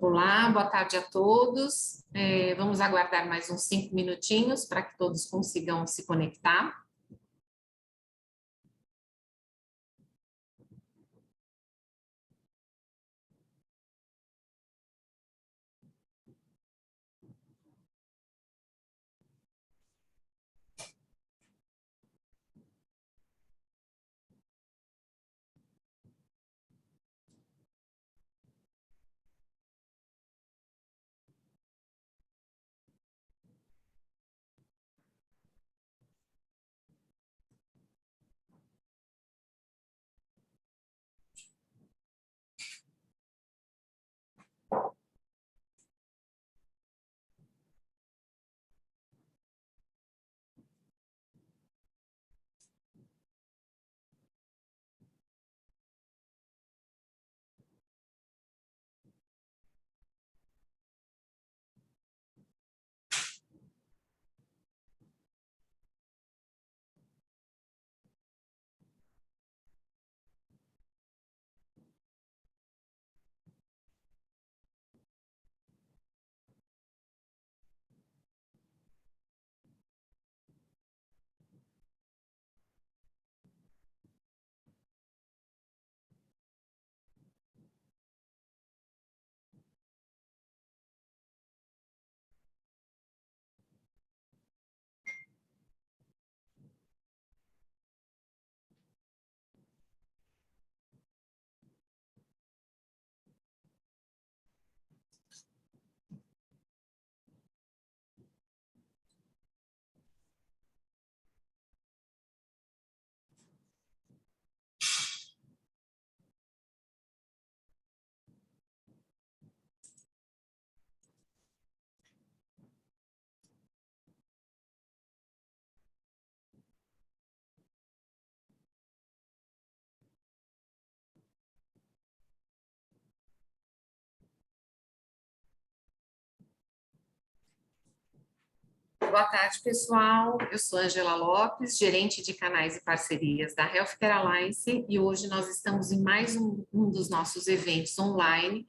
Olá, boa tarde a todos. Vamos aguardar mais uns 5 minutinhos para que todos consigam se conectar. Boa tarde, pessoal. Eu sou Angela Lopes, gerente de canais e parcerias da Healthcare Alliance, e hoje nós estamos em mais um dos nossos eventos online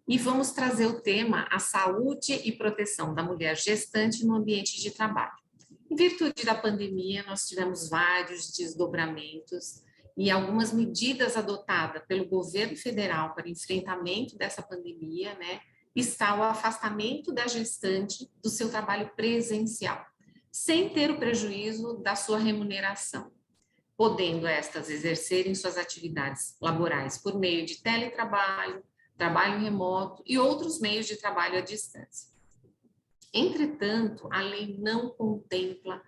e vamos trazer o tema a saúde e proteção da mulher gestante no ambiente de trabalho. Em virtude da pandemia, nós tivemos vários desdobramentos e algumas medidas adotadas pelo governo federal para enfrentamento dessa pandemia, né? Está o afastamento da gestante do seu trabalho presencial, sem ter o prejuízo da sua remuneração, podendo estas exercerem suas atividades laborais por meio de teletrabalho, trabalho remoto e outros meios de trabalho à distância. Entretanto, a lei não contempla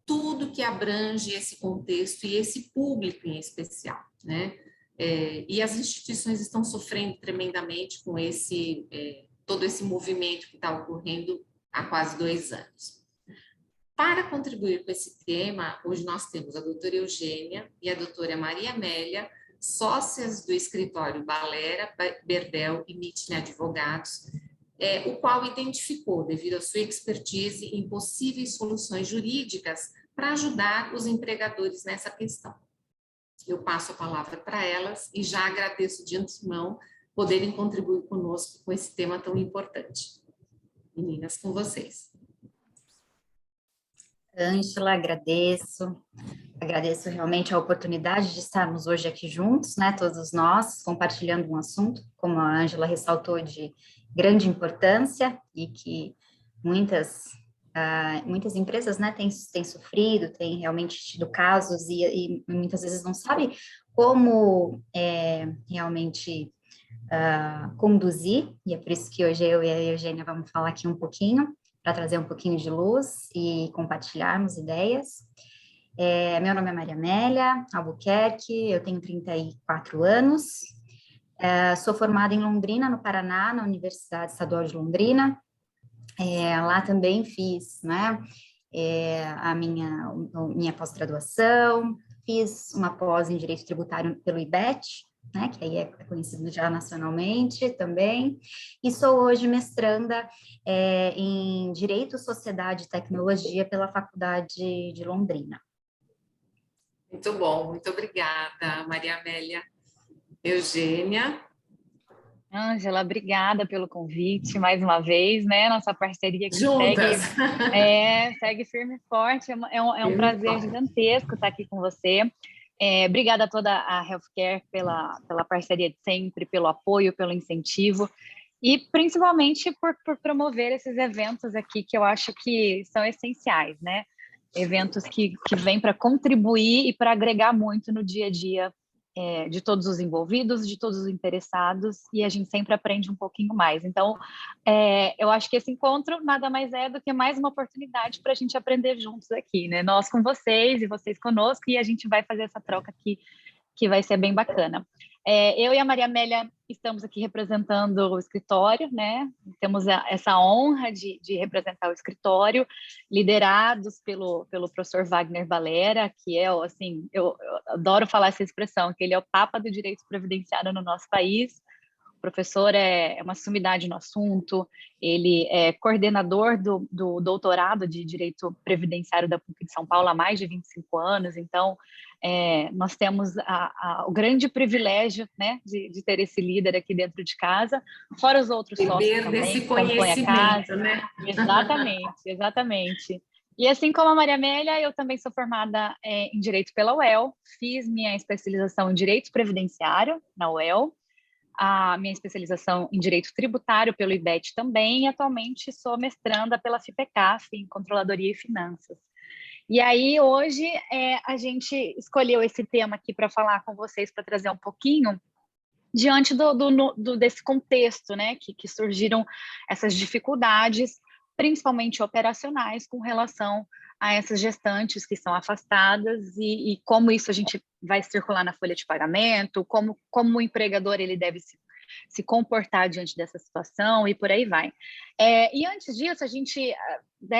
tudo que abrange esse contexto e esse público em especial, né? E as instituições estão sofrendo tremendamente com todo esse movimento que está ocorrendo há quase 2 anos. Para contribuir com esse tema, hoje nós temos a doutora Eugênia e a doutora Maria Amélia, sócias do escritório Balera, Berdel e Mitne Advogados, o qual identificou, devido à sua expertise, em possíveis soluções jurídicas para ajudar os empregadores nessa questão. Eu passo a palavra para elas e já agradeço de antemão poderem contribuir conosco com esse tema tão importante. Meninas, com vocês. Ângela, agradeço realmente a oportunidade de estarmos hoje aqui juntos, né, todos nós, compartilhando um assunto, como a Ângela ressaltou, de grande importância e que muitas empresas, né, têm sofrido, têm realmente tido casos e muitas vezes não sabem como realmente conduzir, e é por isso que hoje eu e a Eugênia vamos falar aqui um pouquinho, para trazer um pouquinho de luz e compartilharmos ideias. Meu nome é Maria Amélia Albuquerque, eu tenho 34 anos, Sou formada em Londrina, no Paraná, na Universidade Estadual de Londrina. Lá também fiz, né, a minha pós-graduação, fiz uma pós em Direito Tributário pelo IBET, né, que aí é conhecido já nacionalmente também, e sou hoje mestranda em Direito, Sociedade e Tecnologia pela Faculdade de Londrina. Muito bom, muito obrigada, Maria Amélia. Eugênia? Ângela, obrigada pelo convite mais uma vez, né? Nossa parceria aqui Juntas. segue firme e forte. É um prazer gigantesco estar aqui com você. Obrigada a toda a Healthcare pela parceria de sempre, pelo apoio, pelo incentivo e principalmente por promover esses eventos aqui que eu acho que são essenciais, né? Eventos que vêm para contribuir e para agregar muito no dia a dia de todos os envolvidos, de todos os interessados, e a gente sempre aprende um pouquinho mais. Então, eu acho que esse encontro nada mais é do que mais uma oportunidade para a gente aprender juntos aqui, né? Nós com vocês e vocês conosco, e a gente vai fazer essa troca aqui, que vai ser bem bacana. Eu e a Maria Amélia estamos aqui representando o escritório, né? Temos essa honra de representar o escritório, liderados pelo professor Wagner Valera, que é, assim, eu adoro falar essa expressão, que ele é o papa do direito previdenciário no nosso país. O professor é uma sumidade no assunto, ele é coordenador do doutorado de Direito Previdenciário da PUC de São Paulo há mais de 25 anos, então nós temos o grande privilégio, né, de ter esse líder aqui dentro de casa, fora os outros sócios também, que compõem a casa. Né? Exatamente, exatamente. E assim como a Maria Amélia, eu também sou formada em Direito pela UEL, fiz minha especialização em Direito Previdenciário na UEL, a minha especialização em Direito Tributário pelo IBET também, e atualmente sou mestranda pela FIPECAF, em Controladoria e Finanças. E aí, hoje, a gente escolheu esse tema aqui para falar com vocês, para trazer um pouquinho, diante desse contexto, né, que surgiram essas dificuldades, principalmente operacionais, com relação a essas gestantes que são afastadas e como isso a gente vai circular na folha de pagamento, como o empregador ele deve se comportar diante dessa situação e por aí vai. E antes disso, a gente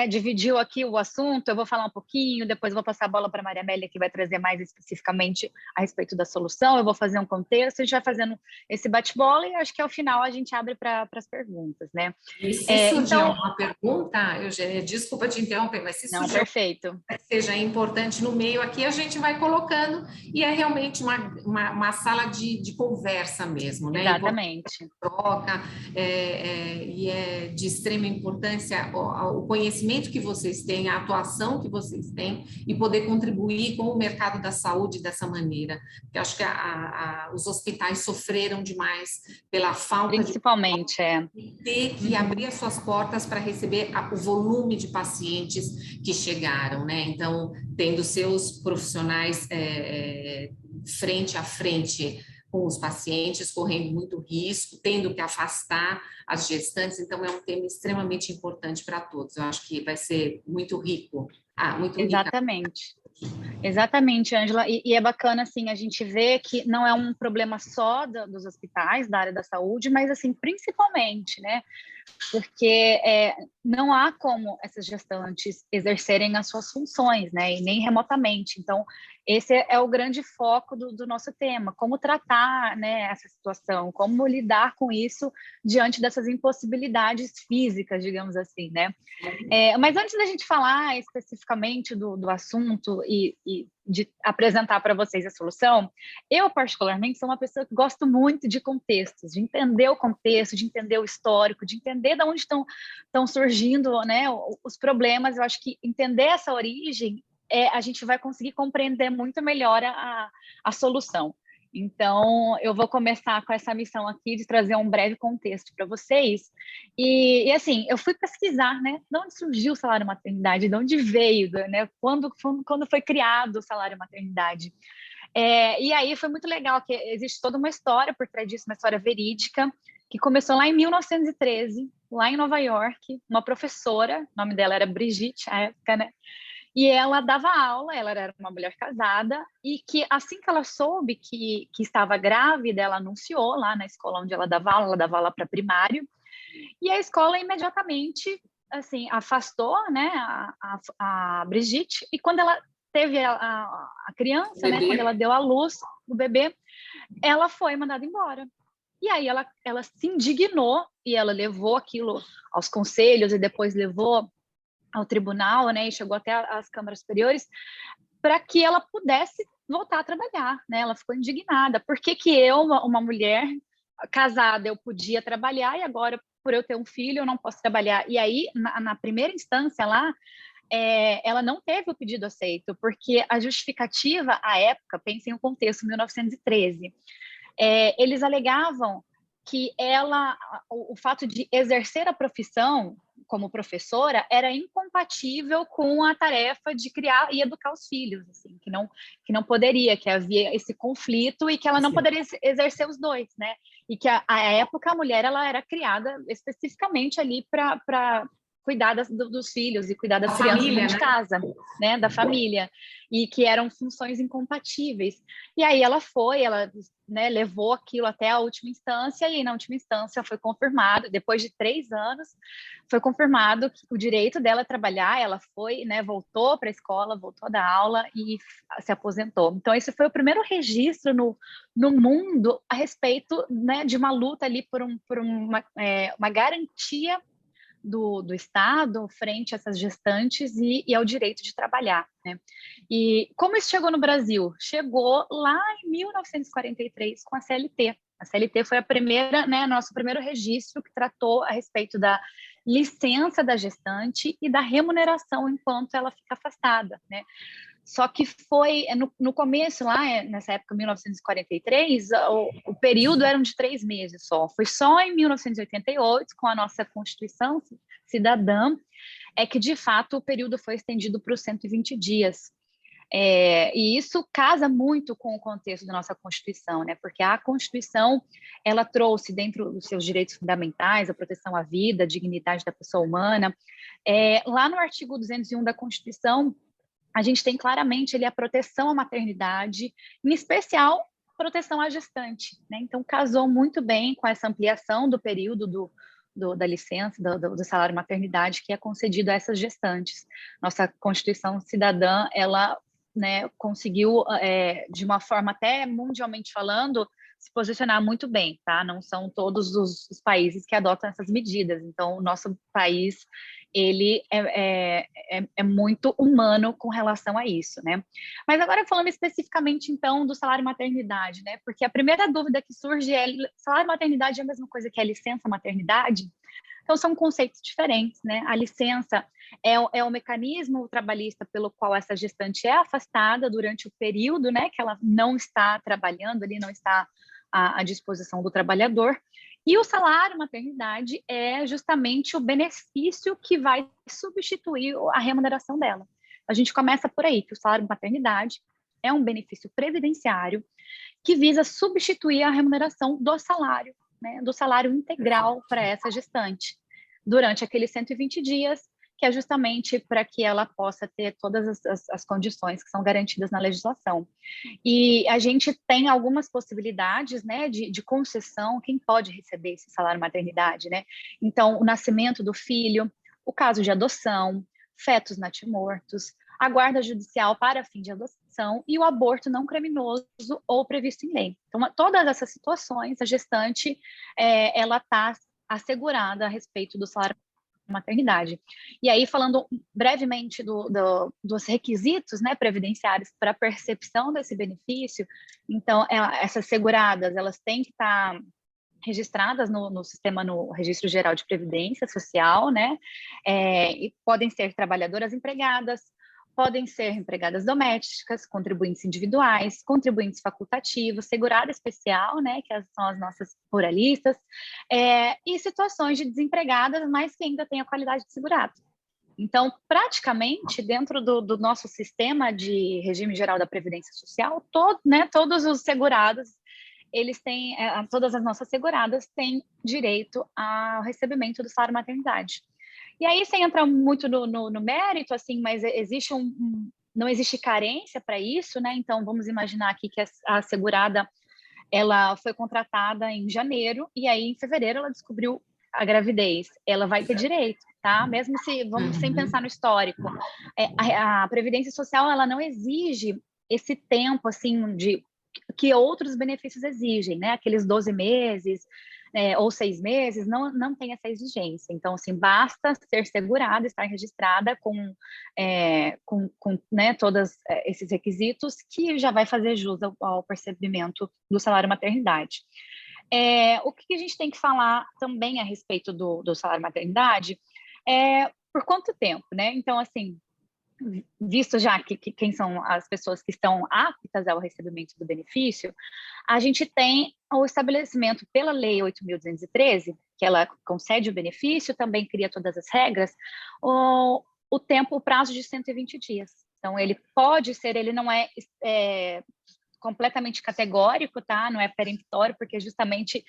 dividiu aqui o assunto, eu vou falar um pouquinho, depois vou passar a bola para a Maria Amélia, que vai trazer mais especificamente a respeito da solução, eu vou fazer um contexto, a gente vai fazendo esse bate-bola e acho que ao final a gente abre para as perguntas, né? E se surgir alguma pergunta, Eugênia, desculpa te interromper, mas se surgir perfeito. Que seja importante no meio aqui, a gente vai colocando e é realmente uma sala de conversa mesmo, né? Exatamente. Troca, e é de extrema importância o conhecimento que vocês têm, a atuação que vocês têm e poder contribuir com o mercado da saúde dessa maneira. Porque acho que os hospitais sofreram demais pela falta principalmente, de ter que abrir as suas portas para receber o volume de pacientes que chegaram, né? Então, tendo seus profissionais frente a frente com os pacientes, correndo muito risco, tendo que afastar as gestantes, então é um tema extremamente importante para todos. Eu acho que vai ser muito rico. Muito exatamente. Exatamente, Ângela, e é bacana, assim, a gente ver que não é um problema só dos hospitais, da área da saúde, mas, assim, principalmente, né, porque não há como essas gestantes exercerem as suas funções, né, e nem remotamente. Então, esse é o grande foco do nosso tema, como tratar, né, essa situação, como lidar com isso diante dessas impossibilidades físicas, digamos assim, né. Mas antes da gente falar especificamente do assunto e de apresentar para vocês a solução, eu particularmente sou uma pessoa que gosto muito de contextos, de entender o contexto, de entender o histórico, de entender de onde estão surgindo, né, os problemas. Eu acho que entender essa origem, a gente vai conseguir compreender muito melhor a solução. Então, eu vou começar com essa missão aqui de trazer um breve contexto para vocês. E assim, eu fui pesquisar, né, de onde surgiu o salário maternidade, de onde veio, né, quando foi criado o salário maternidade. E aí foi muito legal, que existe toda uma história por trás disso, uma história verídica, que começou lá em 1913, lá em Nova York, uma professora, o nome dela era Brigitte, à época, né? E ela dava aula, ela era uma mulher casada, e que assim que ela soube que estava grávida, ela anunciou lá na escola onde ela dava aula para primário, e a escola imediatamente, assim, afastou, né, a Brigitte, e quando ela teve a criança, né, quando ela deu à luz, o bebê, ela foi mandada embora. E aí ela se indignou e ela levou aquilo aos conselhos e depois levou ao tribunal, né, e chegou até as câmaras superiores, para que ela pudesse voltar a trabalhar, né? Ela ficou indignada. Por que que eu, uma mulher casada, eu podia trabalhar e agora, por eu ter um filho, eu não posso trabalhar? E aí, na primeira instância lá, ela não teve o pedido aceito, porque a justificativa, à época, pensem no contexto, 1913, eles alegavam que o fato de exercer a profissão como professora era incompatível com a tarefa de criar e educar os filhos, assim, que não poderia, que havia esse conflito e que ela não poderia exercer os dois, né? E que à época a mulher ela era criada especificamente ali para cuidar dos filhos e cuidar das crianças dentro de casa, né, da família, e que eram funções incompatíveis. E aí ela né, levou aquilo até a última instância, e na última instância foi confirmado, depois de 3 anos, foi confirmado que o direito dela trabalhar, ela foi, né, voltou para a escola, voltou a dar aula e se aposentou. Então, esse foi o primeiro registro no mundo a respeito, né, de uma luta ali por uma garantia do Estado frente a essas gestantes e ao direito de trabalhar, né? E como isso chegou no Brasil? Chegou lá em 1943 com a CLT. A CLT foi a primeira, né, nosso primeiro registro que tratou a respeito da licença da gestante e da remuneração enquanto ela fica afastada, né? Só que foi no começo, lá nessa época, 1943, o período era de 3 meses só. Foi só em 1988, com a nossa Constituição Cidadã, que de fato o período foi estendido para os 120 dias. E isso casa muito com o contexto da nossa Constituição, né? Porque a Constituição ela trouxe dentro dos seus direitos fundamentais a proteção à vida, a dignidade da pessoa humana. Lá no artigo 201 da Constituição, a gente tem claramente a proteção à maternidade, em especial proteção à gestante, né? Então, casou muito bem com essa ampliação do período da licença, do salário maternidade que é concedido a essas gestantes. Nossa Constituição Cidadã, ela, né, conseguiu, de uma forma até mundialmente falando, se posicionar muito bem, tá? Não são todos os países que adotam essas medidas. Então, o nosso país ele é muito humano com relação a isso, né? Mas agora falando especificamente, então, do salário maternidade, né? Porque a primeira dúvida que surge é, salário maternidade é a mesma coisa que a licença maternidade? Então, são conceitos diferentes, né? A licença é o mecanismo trabalhista pelo qual essa gestante é afastada durante o período, né? Que ela não está trabalhando ali, não está à disposição do trabalhador. E o salário maternidade é justamente o benefício que vai substituir a remuneração dela. A gente começa por aí, que o salário maternidade é um benefício previdenciário que visa substituir a remuneração do salário, né, do salário integral para essa gestante, durante aqueles 120 dias, que é justamente para que ela possa ter todas as condições que são garantidas na legislação. E a gente tem algumas possibilidades, né, de concessão, quem pode receber esse salário maternidade, né? Então, o nascimento do filho, o caso de adoção, fetos natimortos, a guarda judicial para fim de adoção e o aborto não criminoso ou previsto em lei. Então, todas essas situações, a gestante, ela está assegurada a respeito do salário maternidade. E aí, falando brevemente dos requisitos, né, previdenciários para a percepção desse benefício, então, essas seguradas, elas têm que estar registradas no sistema, no Registro Geral de Previdência Social, né, e podem ser trabalhadoras empregadas, podem ser empregadas domésticas, contribuintes individuais, contribuintes facultativos, segurada especial, né, que são as nossas ruralistas, e situações de desempregadas, mas que ainda têm a qualidade de segurado. Então, praticamente, dentro do nosso sistema de regime geral da Previdência Social, todos os segurados, eles têm, todas as nossas seguradas têm direito ao recebimento do salário maternidade. E aí, sem entrar muito no mérito, assim, mas existe não existe carência para isso, né? Então, vamos imaginar aqui que a segurada, ela foi contratada em janeiro, e aí, em fevereiro, ela descobriu a gravidez. Ela vai ter direito, tá? Mesmo se, vamos sem pensar no histórico. A Previdência Social, ela não exige esse tempo, assim, que outros benefícios exigem, né? Aqueles 12 meses, ou 6 meses, não tem essa exigência. Então, assim, basta ser segurada, estar registrada com né, todos esses requisitos, que já vai fazer jus ao percebimento do salário maternidade. O que a gente tem que falar também a respeito do salário maternidade por quanto tempo, né? Então, assim, visto já que quem são as pessoas que estão aptas ao recebimento do benefício, a gente tem o estabelecimento pela Lei 8.213, que ela concede o benefício, também cria todas as regras, o prazo de 120 dias. Então, ele pode ser, ele não é completamente categórico, tá? Não é peremptório, porque justamente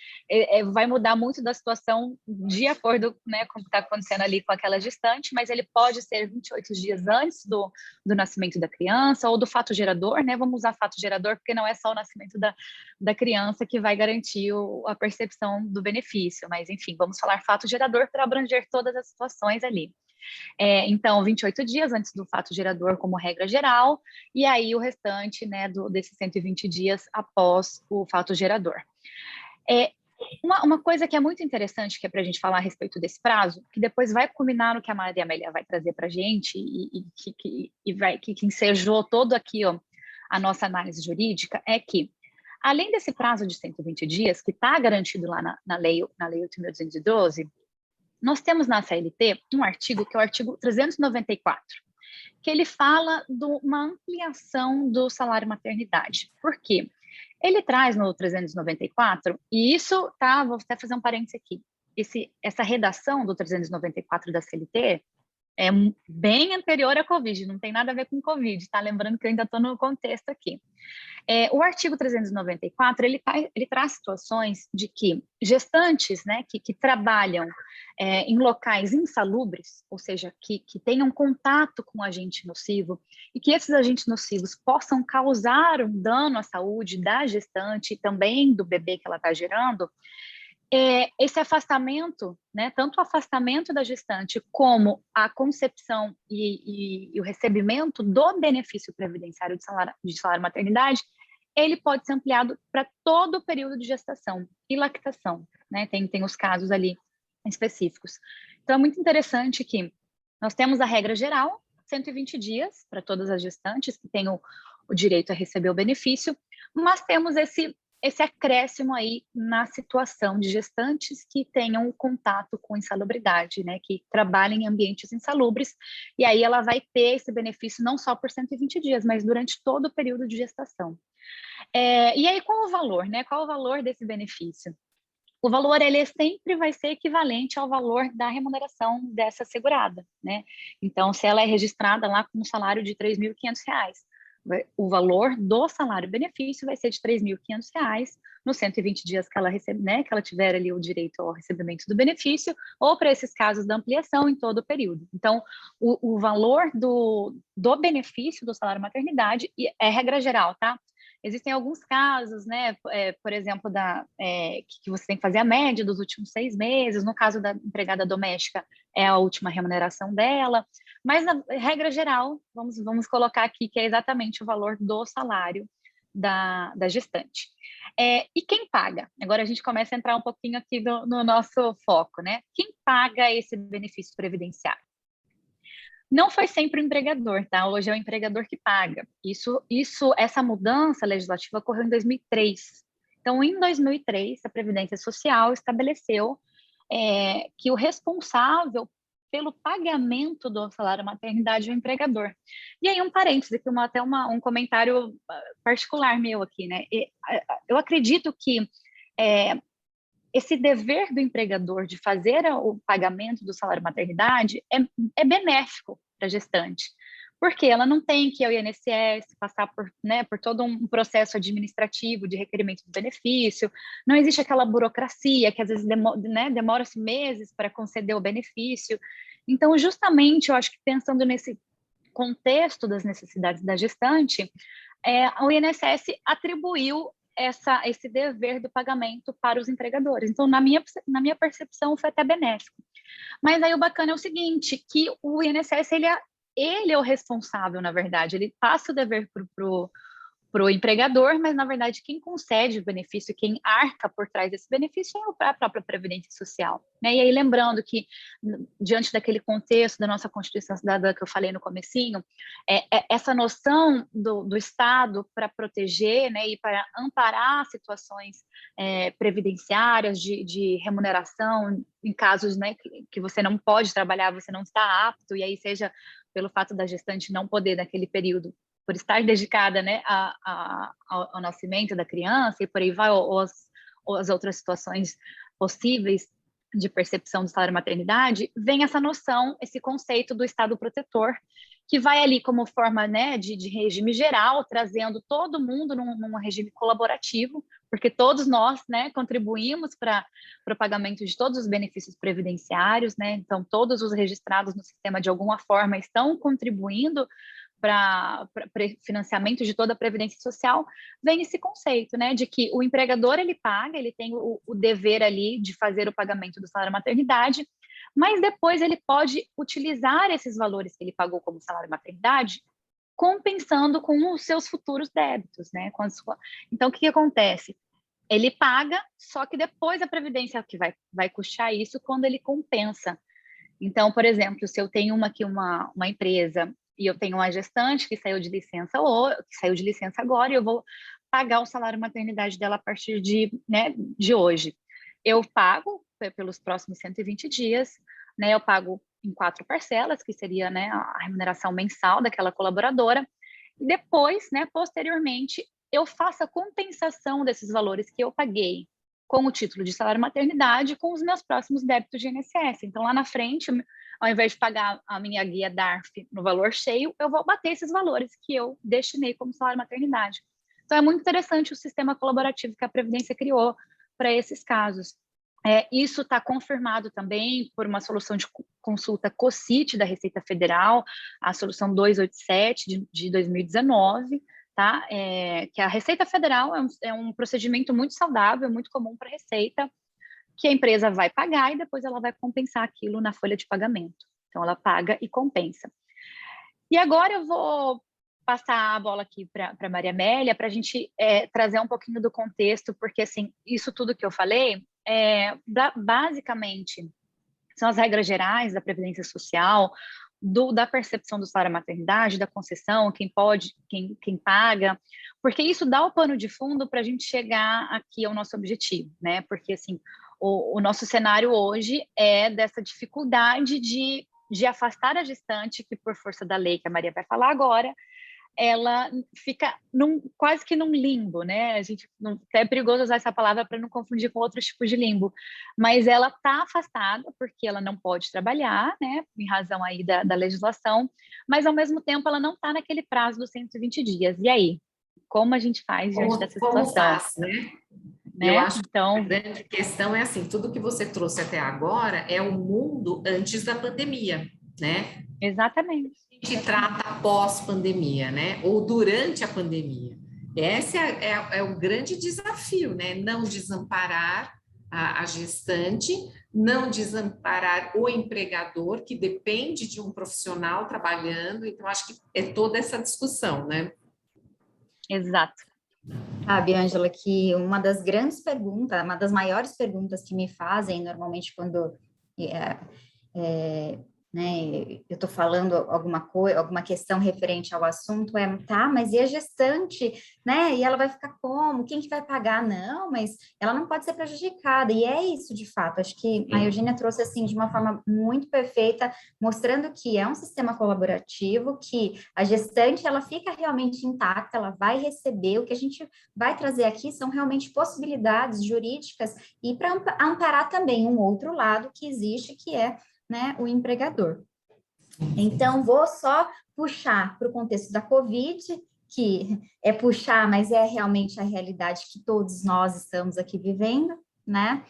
vai mudar muito da situação de acordo, né, com o que está acontecendo ali com aquela gestante, mas ele pode ser 28 dias antes do nascimento da criança ou do fato gerador, né? Vamos usar fato gerador, porque não é só o nascimento da criança que vai garantir a percepção do benefício, mas enfim, vamos falar fato gerador para abranger todas as situações ali. Então, 28 dias antes do fato gerador, como regra geral, e aí o restante, né, desses 120 dias após o fato gerador. Uma coisa que é muito interessante, que é para a gente falar a respeito desse prazo, que depois vai culminar no que a Maria Amélia vai trazer para a gente, que ensejou todo aqui, ó, a nossa análise jurídica, é que, além desse prazo de 120 dias, que está garantido lá na Lei 8.212, nós temos na CLT um artigo, que é o artigo 394, que ele fala de uma ampliação do salário maternidade. Por quê? Ele traz no 394, e isso, tá, vou até fazer um parênteses aqui, essa redação do 394 da CLT é bem anterior à Covid, não tem nada a ver com Covid, tá? Lembrando que eu ainda estou no contexto aqui. O artigo 394, ele traz situações de que gestantes, né, que trabalham em locais insalubres, ou seja, que tenham contato com agente nocivo, e que esses agentes nocivos possam causar um dano à saúde da gestante e também do bebê que ela está gerando, esse afastamento, né, tanto o afastamento da gestante como a concepção e o recebimento do benefício previdenciário de salário maternidade, ele pode ser ampliado para todo o período de gestação e lactação, né? Tem os casos ali específicos. Então, é muito interessante que nós temos a regra geral, 120 dias para todas as gestantes que tenham o direito a receber o benefício, mas temos esse acréscimo aí na situação de gestantes que tenham contato com insalubridade, né, que trabalhem em ambientes insalubres, e aí ela vai ter esse benefício não só por 120 dias, mas durante todo o período de gestação. E aí, qual o valor, né? Qual o valor desse benefício? O valor, ele sempre vai ser equivalente ao valor da remuneração dessa segurada, né? Então, se ela é registrada lá com um salário de R$ 3.500, o valor do salário-benefício vai ser de R$ 3.500 nos 120 dias que ela recebe, né, que ela tiver ali o direito ao recebimento do benefício, ou para esses casos da ampliação em todo o período. Então, o valor do benefício do salário-maternidade é regra geral, tá? Existem alguns casos, né, por exemplo, que você tem que fazer a média dos últimos 6 meses, no caso da empregada doméstica, é a última remuneração dela, mas na regra geral, vamos colocar aqui que é exatamente o valor do salário da gestante. E quem paga? Agora a gente começa a entrar um pouquinho aqui no nosso foco, né? Quem paga esse benefício previdenciário? Não foi sempre o empregador, tá? Hoje é o empregador que paga. Essa mudança legislativa ocorreu em 2003. Então, em 2003, a Previdência Social estabeleceu que o responsável pelo pagamento do salário maternidade é o empregador. E aí, um parêntese, aqui, até um comentário particular meu aqui, né? Eu acredito que esse dever do empregador de fazer o pagamento do salário maternidade é benéfico para a gestante, porque ela não tem que ir ao INSS, passar por, né, por todo um processo administrativo de requerimento do benefício, não existe aquela burocracia que às vezes demora-se meses para conceder o benefício. Então, justamente, eu acho que pensando nesse contexto das necessidades da gestante, o INSS atribuiu esse dever do pagamento para os empregadores. Então, na minha percepção, foi até benéfico. Mas aí o bacana é o seguinte, que o INSS, ele é o responsável, na verdade, ele passa o dever para o empregador, mas, na verdade, quem concede o benefício, quem arca por trás desse benefício é a própria Previdência Social, né? E aí, lembrando que, diante daquele contexto da nossa Constituição Cidadã que eu falei no comecinho, essa noção do Estado para proteger, né, e para amparar situações previdenciárias de remuneração, em casos, né, que você não pode trabalhar, você não está apto, e aí seja pelo fato da gestante não poder, naquele período, por estar dedicada, né, ao nascimento da criança, e por aí vai, ou as outras situações possíveis de percepção do salário maternidade, vem essa noção, esse conceito do Estado protetor, que vai ali como forma, né, de regime geral, trazendo todo mundo num regime colaborativo, porque todos nós, né, contribuímos para o pagamento de todos os benefícios previdenciários, né, então todos os registrados no sistema de alguma forma estão contribuindo para financiamento de toda a Previdência Social, vem esse conceito, né, de que o empregador, ele paga, ele tem o dever ali de fazer o pagamento do salário maternidade, mas depois ele pode utilizar esses valores que ele pagou como salário maternidade, compensando com os seus futuros débitos, né? Então, o que acontece? Ele paga, só que depois a Previdência que vai custear isso quando ele compensa. Então, por exemplo, se eu tenho uma empresa e eu tenho uma gestante que saiu de licença agora, e eu vou pagar o salário maternidade dela a partir de hoje. Eu pago pelos próximos 120 dias, né? Eu pago em 4 parcelas, que seria, né, a remuneração mensal daquela colaboradora, e depois, né, posteriormente, eu faço a compensação desses valores que eu paguei com o título de salário maternidade com os meus próximos débitos de INSS. Então, lá na frente, ao invés de pagar a minha guia DARF no valor cheio, eu vou bater esses valores que eu destinei como salário maternidade. Então, é muito interessante o sistema colaborativo que a Previdência criou para esses casos. Isso está confirmado também por uma solução de consulta COCIT da Receita Federal, a solução 287 de 2019, tá? Que a Receita Federal é um procedimento muito saudável, muito comum para a Receita, que a empresa vai pagar e depois ela vai compensar aquilo na folha de pagamento. Então, ela paga e compensa. E agora eu vou passar a bola aqui para a Maria Amélia, para a gente trazer um pouquinho do contexto, porque, assim, isso tudo que eu falei, basicamente, são as regras gerais da Previdência Social, da percepção do salário maternidade, da concessão, quem pode, quem paga, porque isso dá o pano de fundo para a gente chegar aqui ao nosso objetivo, né? Porque, assim, o nosso cenário hoje é dessa dificuldade de afastar a gestante, que por força da lei, que a Maria vai falar agora, ela fica quase que num limbo, né? A gente é perigoso usar essa palavra para não confundir com outros tipos de limbo, mas ela está afastada porque ela não pode trabalhar, né? Em razão aí da legislação, mas ao mesmo tempo ela não está naquele prazo dos 120 dias. E aí? Como a gente faz diante dessa situação? Faz, né? Eu acho que a grande questão é assim, tudo que você trouxe até agora é o mundo antes da pandemia, né? Exatamente. A gente trata pós-pandemia, né? Ou durante a pandemia. Esse é o grande desafio, né? Não desamparar a gestante, não desamparar o empregador, que depende de um profissional trabalhando. Então, acho que é toda essa discussão, né? Exato. Sabe, Ângela, que uma das grandes perguntas, uma das maiores perguntas que me fazem normalmente quando né, eu estou falando alguma questão referente ao assunto, tá, mas e a gestante, né, e ela vai ficar como? Quem que vai pagar? Não, mas ela não pode ser prejudicada, e é isso de fato, acho que a Eugênia trouxe assim de uma forma muito perfeita, mostrando que é um sistema colaborativo, que a gestante, ela fica realmente intacta, ela vai receber, o que a gente vai trazer aqui são realmente possibilidades jurídicas, e para amparar também um outro lado que existe, que é, né, o empregador. Então, vou só puxar para o contexto da Covid, que é puxar, mas é realmente a realidade que todos nós estamos aqui vivendo, né?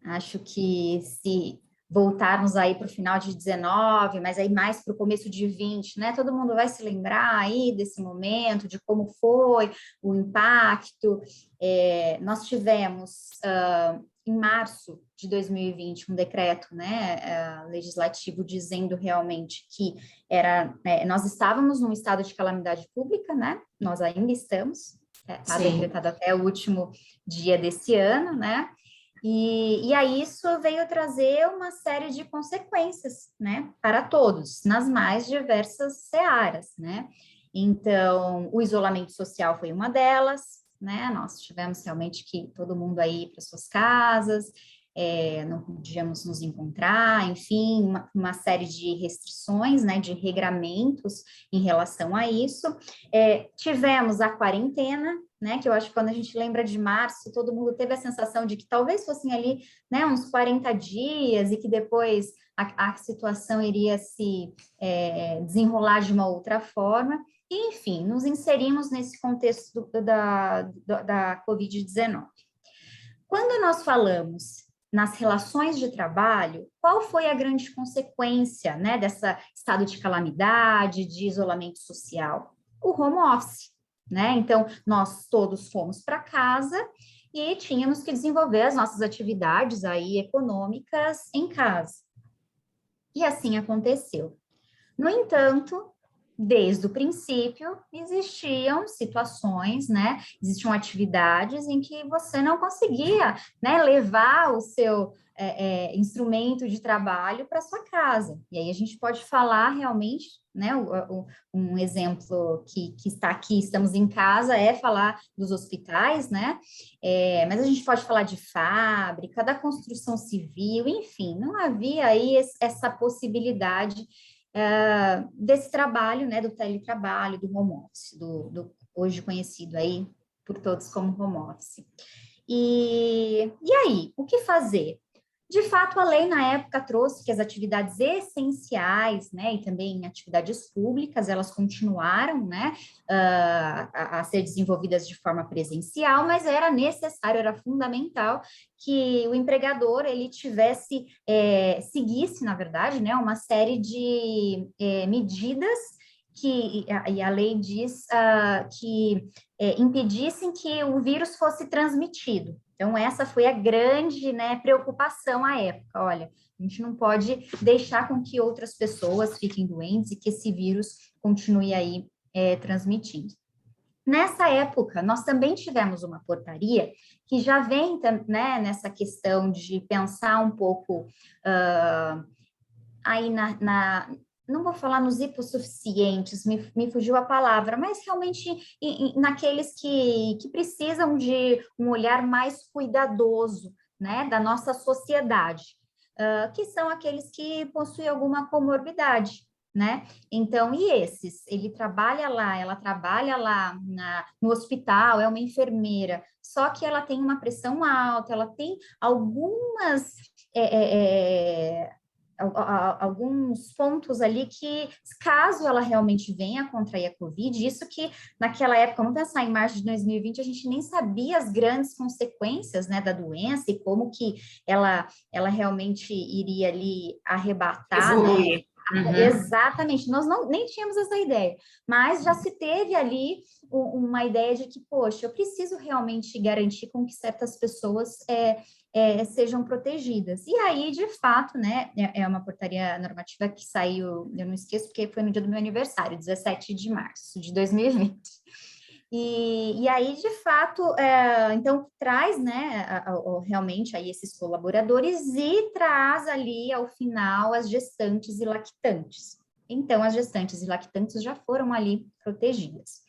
Acho que se voltarmos aí para o final de 19, mas aí mais para o começo de 20, né? Todo mundo vai se lembrar aí desse momento, de como foi o impacto. Nós tivemos, em março de 2020, um decreto, né, legislativo dizendo realmente que nós estávamos num estado de calamidade pública, né? Nós ainda estamos, está decretado até o último dia desse ano, né? E aí isso veio trazer uma série de consequências, né, para todos, nas mais diversas searas, né? Então, o isolamento social foi uma delas, né? Nós tivemos realmente que todo mundo aí para suas casas, não podíamos nos encontrar, enfim, uma série de restrições, né, de regramentos em relação a isso. Tivemos a quarentena, né, que eu acho que quando a gente lembra de março, todo mundo teve a sensação de que talvez fossem ali, né, uns 40 dias e que depois a situação iria se desenrolar de uma outra forma. E, enfim, nos inserimos nesse contexto da Covid-19. Quando nós falamos nas relações de trabalho, qual foi a grande consequência, né, dessa estado de calamidade, de isolamento social? O home office. Né? Então, nós todos fomos para casa e tínhamos que desenvolver as nossas atividades aí econômicas em casa. E assim aconteceu. No entanto, desde o princípio, existiam situações, né? Existiam atividades em que você não conseguia, né, levar o seu instrumento de trabalho para sua casa. E aí a gente pode falar realmente, né? Um exemplo que está aqui, estamos em casa, é falar dos hospitais, né? Mas a gente pode falar de fábrica, da construção civil, enfim, não havia aí essa possibilidade desse trabalho, né, do teletrabalho, do home office, do hoje conhecido aí por todos como home office. E aí, o que fazer? De fato, a lei na época trouxe que as atividades essenciais, né, e também atividades públicas, elas continuaram, né, a ser desenvolvidas de forma presencial, mas era necessário, era fundamental que o empregador, ele seguisse, na verdade, né, uma série de medidas e a lei diz que impedissem que o vírus fosse transmitido. Então, essa foi a grande, né, preocupação à época. Olha, a gente não pode deixar com que outras pessoas fiquem doentes e que esse vírus continue aí transmitindo. Nessa época, nós também tivemos uma portaria que já vem, né, nessa questão de pensar um pouco aí não vou falar nos hipossuficientes, me fugiu a palavra, mas realmente naqueles que precisam de um olhar mais cuidadoso, né, da nossa sociedade, que são aqueles que possuem alguma comorbidade, né? Então, e esses? Ela trabalha lá no hospital, é uma enfermeira, só que ela tem uma pressão alta, ela tem algumas alguns pontos ali que, caso ela realmente venha a contrair a Covid, isso que naquela época, vamos pensar em março de 2020, a gente nem sabia as grandes consequências, né, da doença e como que ela realmente iria ali arrebatar, né? Uhum. Exatamente, nós nem tínhamos essa ideia, mas já se teve ali uma ideia de que, poxa, eu preciso realmente garantir com que certas pessoas sejam protegidas. E aí, de fato, né, é uma portaria normativa que saiu, eu não esqueço, porque foi no dia do meu aniversário, 17 de março de 2020. E aí, de fato, então, traz, né, realmente aí esses colaboradores e traz ali, ao final, as gestantes e lactantes. Então, as gestantes e lactantes já foram ali protegidas.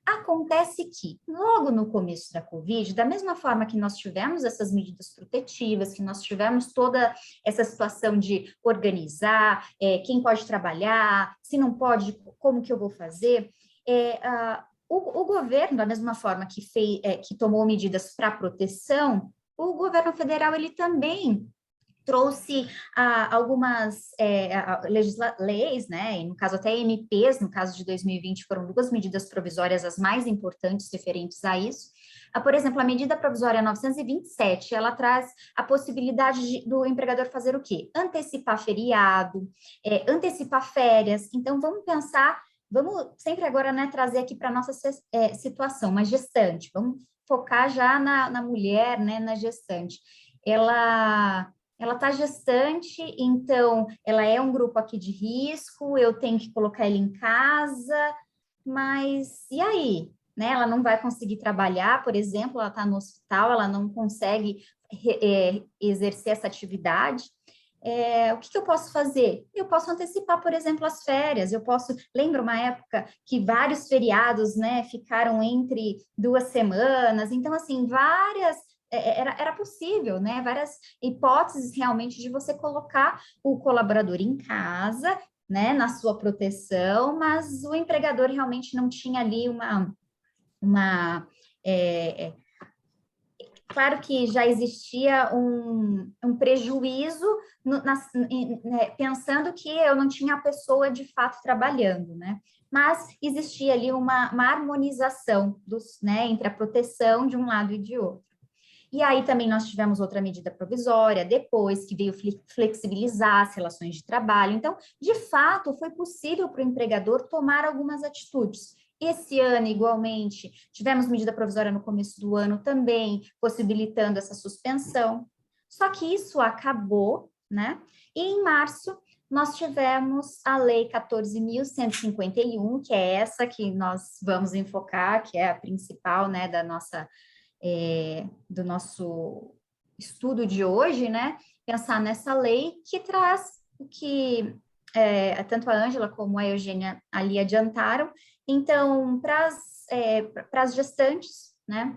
Acontece que, logo no começo da Covid, da mesma forma que nós tivemos essas medidas protetivas, que nós tivemos toda essa situação de organizar, quem pode trabalhar, se não pode, como que eu vou fazer, o governo, da mesma forma que tomou medidas para proteção, o governo federal, ele também trouxe algumas leis, né, e no caso até MPs, no caso de 2020 foram 2 medidas provisórias as mais importantes referentes a isso. Por exemplo, a medida provisória 927, ela traz a possibilidade do empregador fazer o quê? Antecipar feriado, antecipar férias. Então, vamos pensar, vamos sempre agora, né, trazer aqui para a nossa situação, uma gestante, vamos focar já na mulher, né, na gestante. Ela está gestante, então ela é um grupo aqui de risco, eu tenho que colocar ele em casa, mas e aí? Né? Ela não vai conseguir trabalhar, por exemplo, ela está no hospital, ela não consegue exercer essa atividade. O que eu posso fazer? Eu posso antecipar, por exemplo, as férias, lembro uma época que vários feriados, né, ficaram entre 2 semanas, então, assim, era possível, né, várias hipóteses realmente de você colocar o colaborador em casa, né, na sua proteção, mas o empregador realmente não tinha ali claro que já existia um prejuízo pensando que eu não tinha a pessoa de fato trabalhando, né? Mas existia ali uma harmonização né, entre a proteção de um lado e de outro. E aí também nós tivemos outra medida provisória, depois que veio flexibilizar as relações de trabalho. Então, de fato, foi possível para o empregador tomar algumas atitudes. Esse ano, igualmente, tivemos medida provisória no começo do ano também, possibilitando essa suspensão. Só que isso acabou, né? E em março, nós tivemos a Lei 14.151, que é essa que nós vamos enfocar, que é a principal, né, do nosso estudo de hoje, né? Pensar nessa lei que traz o que tanto a Ângela como a Eugênia ali adiantaram. Então, para as gestantes, né?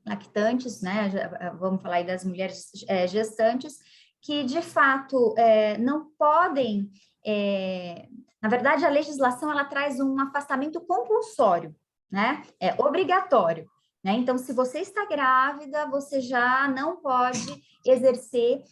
Lactantes, né? Vamos falar aí das mulheres gestantes, que de fato não podem. Na verdade, a legislação ela traz um afastamento compulsório, né? É obrigatório. Né? Então, se você está grávida, você já não pode exercer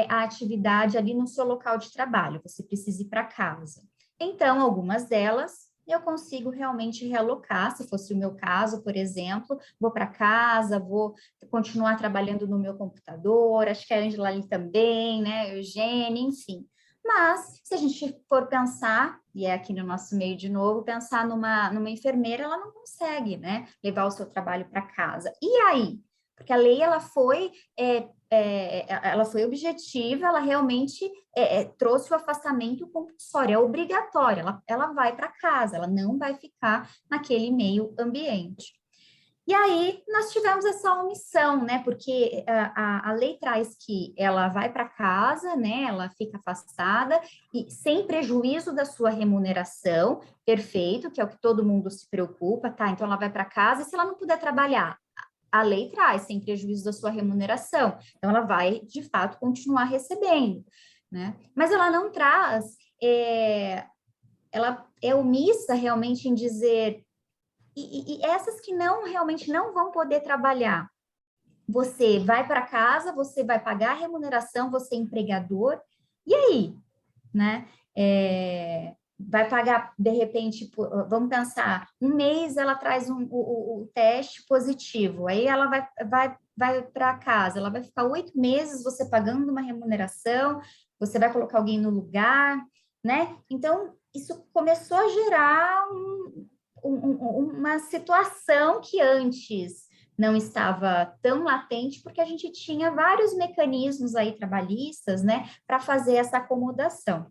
a atividade ali no seu local de trabalho, você precisa ir para casa. Então, algumas delas eu consigo realmente realocar, se fosse o meu caso, por exemplo, vou para casa, vou continuar trabalhando no meu computador, acho que a Ângela ali também, né, Eugênia, enfim. Mas, se a gente for pensar, e é aqui no nosso meio de novo, pensar numa enfermeira, ela não consegue, né, levar o seu trabalho para casa. E aí? Porque a lei, ela foi objetiva, ela realmente trouxe o afastamento compulsório, é obrigatório, ela vai para casa, ela não vai ficar naquele meio ambiente. E aí, nós tivemos essa omissão, né, porque a lei traz que ela vai para casa, né, ela fica afastada, e sem prejuízo da sua remuneração, perfeito, que é o que todo mundo se preocupa, tá, então ela vai para casa, e se ela não puder trabalhar, a lei traz, sem prejuízo da sua remuneração, então ela vai, de fato, continuar recebendo, né, mas ela não traz, ela é omissa realmente em dizer... E essas que realmente não vão poder trabalhar, você vai para casa, você vai pagar a remuneração, você é empregador, e aí? Né? Vai pagar, de repente, vamos pensar, um mês ela traz o teste positivo, aí ela vai para casa, ela vai ficar 8 meses você pagando uma remuneração, você vai colocar alguém no lugar, né? Então, isso começou a gerar uma situação que antes não estava tão latente, porque a gente tinha vários mecanismos aí trabalhistas, né, para fazer essa acomodação.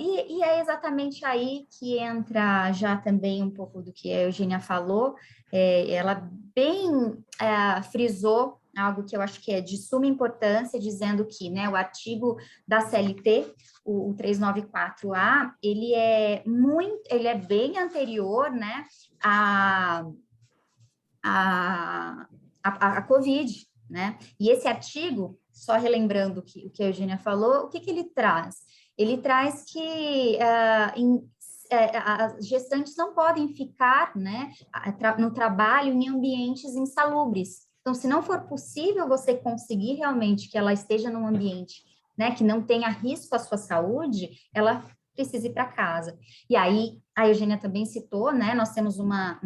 E é exatamente aí que entra já também um pouco do que a Eugênia falou, ela bem frisou algo que eu acho que é de suma importância, dizendo que, né, o artigo da CLT, o 394A, ele é bem anterior, né, à Covid, né? E esse artigo, só relembrando o que a Eugênia falou, o que ele traz? Ele traz que as gestantes não podem ficar, né, no trabalho em ambientes insalubres. Então, se não for possível você conseguir realmente que ela esteja num ambiente, né, que não tenha risco à sua saúde, ela precisa ir para casa. E aí, a Eugênia também citou, né, nós temos uma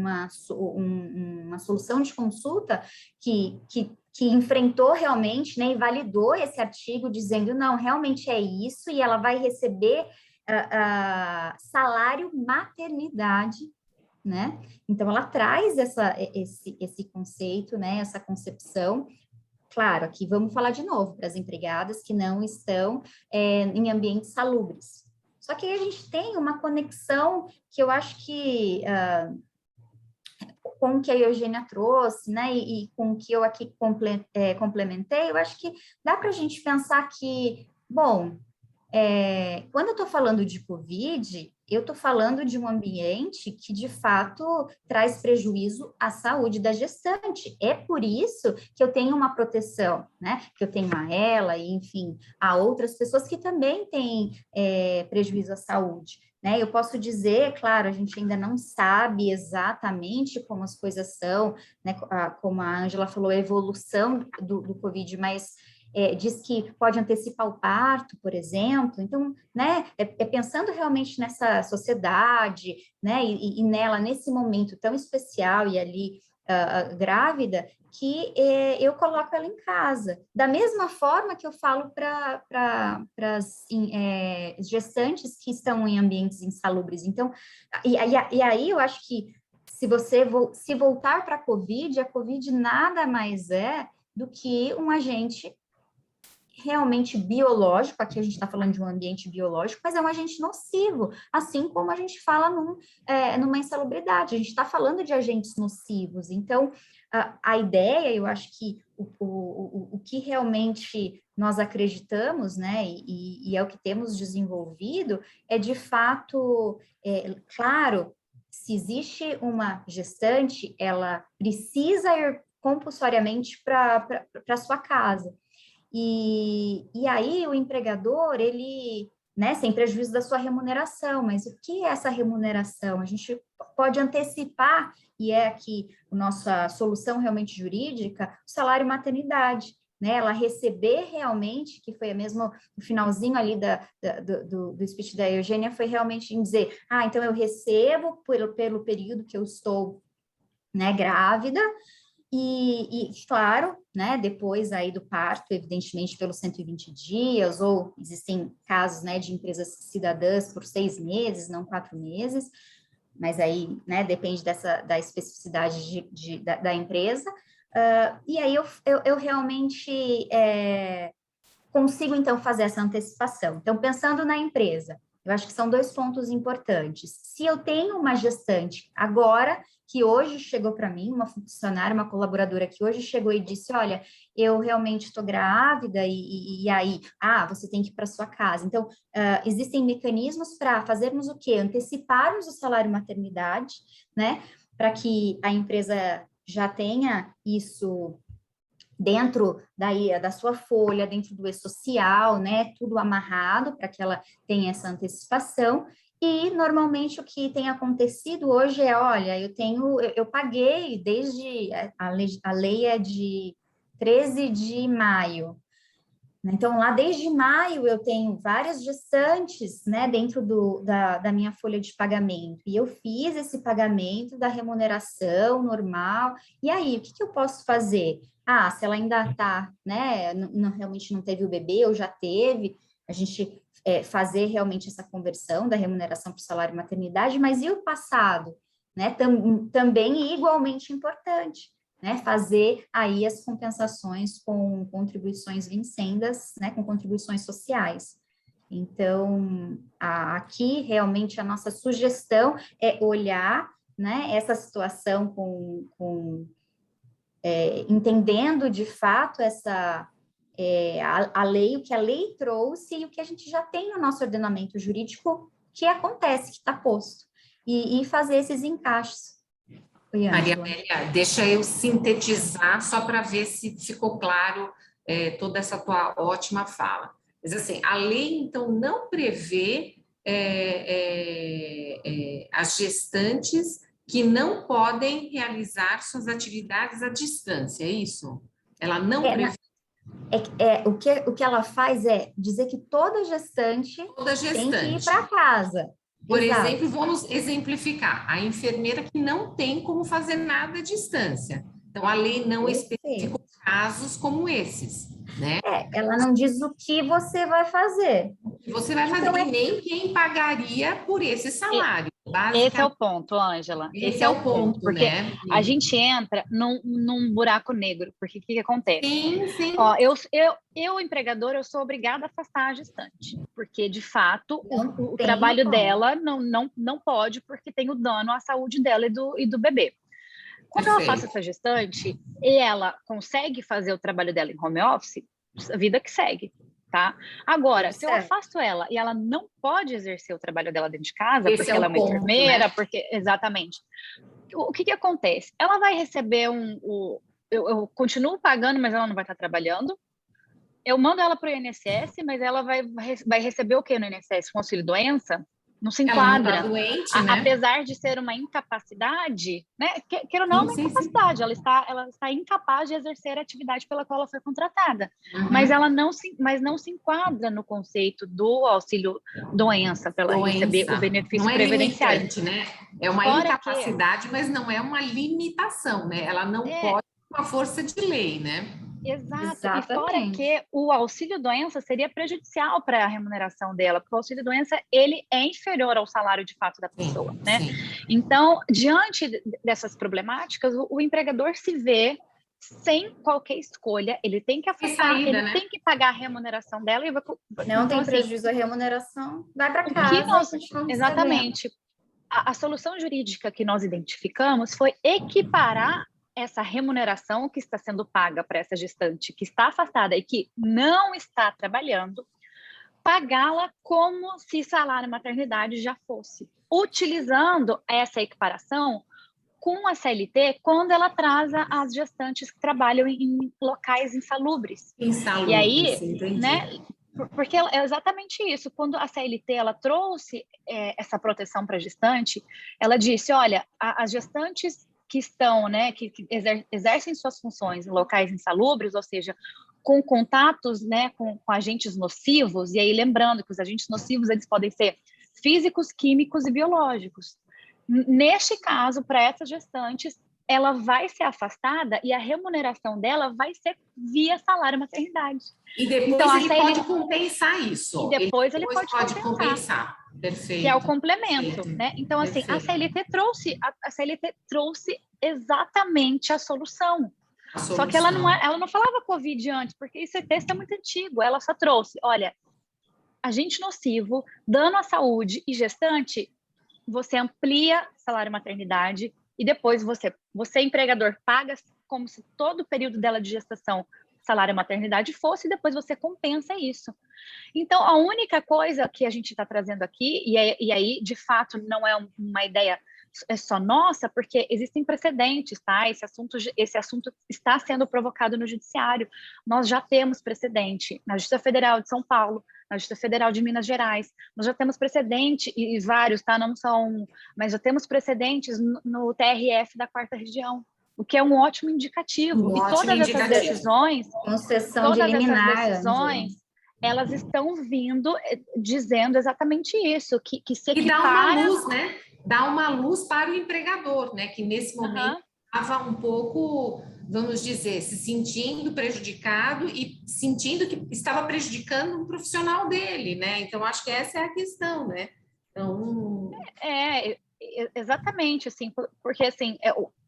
solução de consulta que enfrentou realmente, né, e validou esse artigo dizendo, não, realmente é isso, e ela vai receber salário maternidade, né? Então, ela traz esse conceito, né, essa concepção. Claro, aqui vamos falar de novo para as empregadas que não estão em ambientes salubres. Só que aí a gente tem uma conexão que eu acho que com o que a Eugênia trouxe, né, e com o que eu aqui complementei, eu acho que dá para a gente pensar que, bom, quando eu estou falando de Covid, eu estou falando de um ambiente que, de fato, traz prejuízo à saúde da gestante. É por isso que eu tenho uma proteção, né? Que eu tenho a ela e, enfim, a outras pessoas que também têm prejuízo à saúde. Né? Eu posso dizer, claro, a gente ainda não sabe exatamente como as coisas são, né? Como a Ângela falou, a evolução do Covid, mas diz que pode antecipar o parto, por exemplo. Então, né, pensando realmente nessa sociedade, né, e nela, nesse momento tão especial e ali grávida, que eu coloco ela em casa. Da mesma forma que eu falo para as gestantes que estão em ambientes insalubres. Então, e aí eu acho que se você se voltar para a COVID nada mais é do que um agente realmente biológico, aqui a gente está falando de um ambiente biológico, mas é um agente nocivo, assim como a gente fala numa insalubridade, a gente está falando de agentes nocivos. Então, a ideia, eu acho que o que realmente nós acreditamos, né, e é o que temos desenvolvido, é de fato, claro, se existe uma gestante, ela precisa ir compulsoriamente para a sua casa. E aí o empregador, ele, né, sem prejuízo da sua remuneração, mas o que é essa remuneração? A gente pode antecipar, e é aqui a nossa solução realmente jurídica, o salário maternidade, né, ela receber realmente, que foi mesmo o finalzinho ali do speech da Eugênia, foi realmente em dizer, então eu recebo pelo período que eu estou, né, grávida, e, claro, né, depois aí do parto, evidentemente pelos 120 dias, ou existem casos, né, de empresas cidadãs por 6 meses, não 4 meses, mas aí, né, depende da especificidade da empresa, e aí eu realmente consigo, então, fazer essa antecipação. Então, pensando na empresa, eu acho que são 2 pontos importantes. Se eu tenho uma gestante agora, que hoje chegou para mim, uma funcionária, uma colaboradora que hoje chegou e disse, olha, eu realmente estou grávida e aí, você tem que ir para sua casa. Então, existem mecanismos para fazermos o quê? Anteciparmos o salário maternidade, né? Para que a empresa já tenha isso dentro da sua folha, dentro do e-social, né, tudo amarrado para que ela tenha essa antecipação. E normalmente o que tem acontecido hoje é, olha, eu paguei desde a lei é de 13 de maio. Então, lá desde maio, eu tenho várias gestantes, né, dentro da minha folha de pagamento, e eu fiz esse pagamento da remuneração normal, e aí, o que eu posso fazer? Se ela ainda está, né, realmente não teve o bebê, ou já teve, a gente fazer realmente essa conversão da remuneração para o salário maternidade, mas e o passado? Né, também igualmente importante. Né, fazer aí as compensações com contribuições vincendas, né, com contribuições sociais. Então, aqui realmente a nossa sugestão é olhar, né, essa situação entendendo de fato a lei, o que a lei trouxe e o que a gente já tem no nosso ordenamento jurídico que acontece, que está posto, e fazer esses encaixes. Maria Amélia, deixa eu sintetizar só para ver se ficou claro toda essa tua ótima fala. Mas assim, a lei então não prevê as gestantes que não podem realizar suas atividades à distância, é isso? Ela não prevê O que ela faz é dizer que toda gestante toda tem que ir gestante. para casa. Por Exato. exemplo, vamos exemplificar, a enfermeira que não tem como fazer nada à distância. Então, a lei não especificou casos como esses, né? Ela não diz o que você vai fazer. Você vai fazer, e nem quem pagaria por esse salário. Esse é o ponto, Ângela. Esse é o ponto, porque né? a gente entra num buraco negro, porque o que acontece? Sim. Ó, eu, empregadora, eu sou obrigada a afastar a gestante, porque, de fato, o trabalho dela não pode, porque tem o dano à saúde dela e do bebê. Quando ela afasta essa gestante e ela consegue fazer o trabalho dela em home office, a vida que segue. Tá? Agora, se eu afasto ela e ela não pode exercer o trabalho dela dentro de casa, porque ela é uma enfermeira, porque exatamente. O que acontece? Ela vai receber eu continuo pagando, mas ela não vai estar trabalhando. Eu mando ela para o INSS, mas ela vai receber o que no INSS? Um auxílio-doença? Não se enquadra. Ela não tá doente, né? Apesar de ser uma incapacidade, né? Queira ou não, uma incapacidade. Ela está incapaz de exercer a atividade pela qual ela foi contratada. Mas ela não se enquadra no conceito do auxílio-doença para ela receber o benefício previdenciário. Limitante, né? É uma incapacidade, mas não é uma limitação, né? Ela não pode com a força de lei, né? Exato. Exatamente. E fora que o auxílio-doença seria prejudicial para a remuneração dela, porque o auxílio-doença ele é inferior ao salário de fato da pessoa, né? Sim. Então, diante dessas problemáticas, o empregador se vê sem qualquer escolha, ele tem que afastar, ele tem que pagar a remuneração dela. E não então, tem prejuízo a remuneração, vai para casa. Exatamente. A solução jurídica que nós identificamos foi equiparar essa remuneração que está sendo paga para essa gestante que está afastada e que não está trabalhando, pagá-la como se salário maternidade já fosse, utilizando essa equiparação com a CLT quando ela atrasa as gestantes que trabalham em locais insalubres. E aí, né? Porque é exatamente isso. Quando a CLT ela trouxe essa proteção para a gestante, ela disse: olha, as gestantes que estão, né, que exercem suas funções em locais insalubres, ou seja, com contatos, né, com agentes nocivos, e aí lembrando que os agentes nocivos eles podem ser físicos, químicos e biológicos. Neste caso, para essas gestantes, ela vai ser afastada e a remuneração dela vai ser via salário maternidade. E depois então, ele pode compensar isso. E depois ele pode compensar. Perfeito. Que é o complemento, né? Então, assim, a CLT trouxe exatamente a solução. Só que ela não falava Covid antes, porque esse texto é muito antigo. Ela só trouxe, olha, agente nocivo, dano à saúde e gestante, você amplia salário maternidade e depois você empregador, paga como se todo o período dela de gestação salário maternidade fosse, e depois você compensa isso. Então, a única coisa que a gente está trazendo aqui, e aí, de fato, não é uma ideia só nossa, porque existem precedentes, tá? Esse assunto está sendo provocado no judiciário. Nós já temos precedente na Justiça Federal de São Paulo, na Justiça Federal de Minas Gerais. Nós já temos precedente, e vários, tá? Não só um, mas já temos precedentes no TRF da 4ª Região, o que é um ótimo indicativo. E todas essas decisões, elas estão vindo dizendo exatamente isso, que se equipara... E dá uma luz, né? Dá uma luz para o empregador, né? Que nesse momento estava um pouco, vamos dizer, se sentindo prejudicado e sentindo que estava prejudicando um profissional dele, né? Então, acho que essa é a questão, né? Então... Exatamente, assim, porque assim,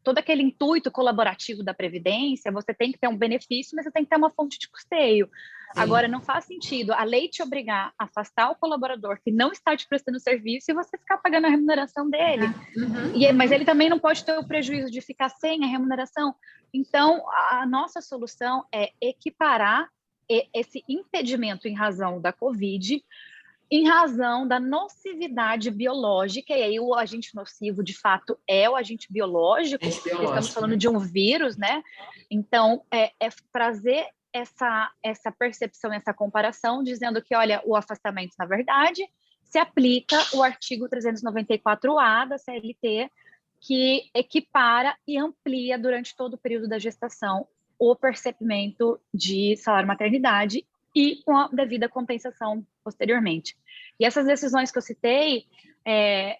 todo aquele intuito colaborativo da Previdência, você tem que ter um benefício, mas você tem que ter uma fonte de custeio. Sim. Agora, não faz sentido a lei te obrigar a afastar o colaborador que não está te prestando serviço e você ficar pagando a remuneração dele. Mas ele também não pode ter o prejuízo de ficar sem a remuneração. Então, a nossa solução é equiparar esse impedimento em razão da Covid, em razão da nocividade biológica, e aí o agente nocivo, de fato, é o agente biológico, estamos falando de um vírus, né? Então, é trazer essa percepção, essa comparação, dizendo que, olha, o afastamento, na verdade, se aplica o artigo 394A da CLT, que equipara e amplia durante todo o período da gestação o percebimento de salário maternidade e com a devida compensação posteriormente. E essas decisões que eu citei,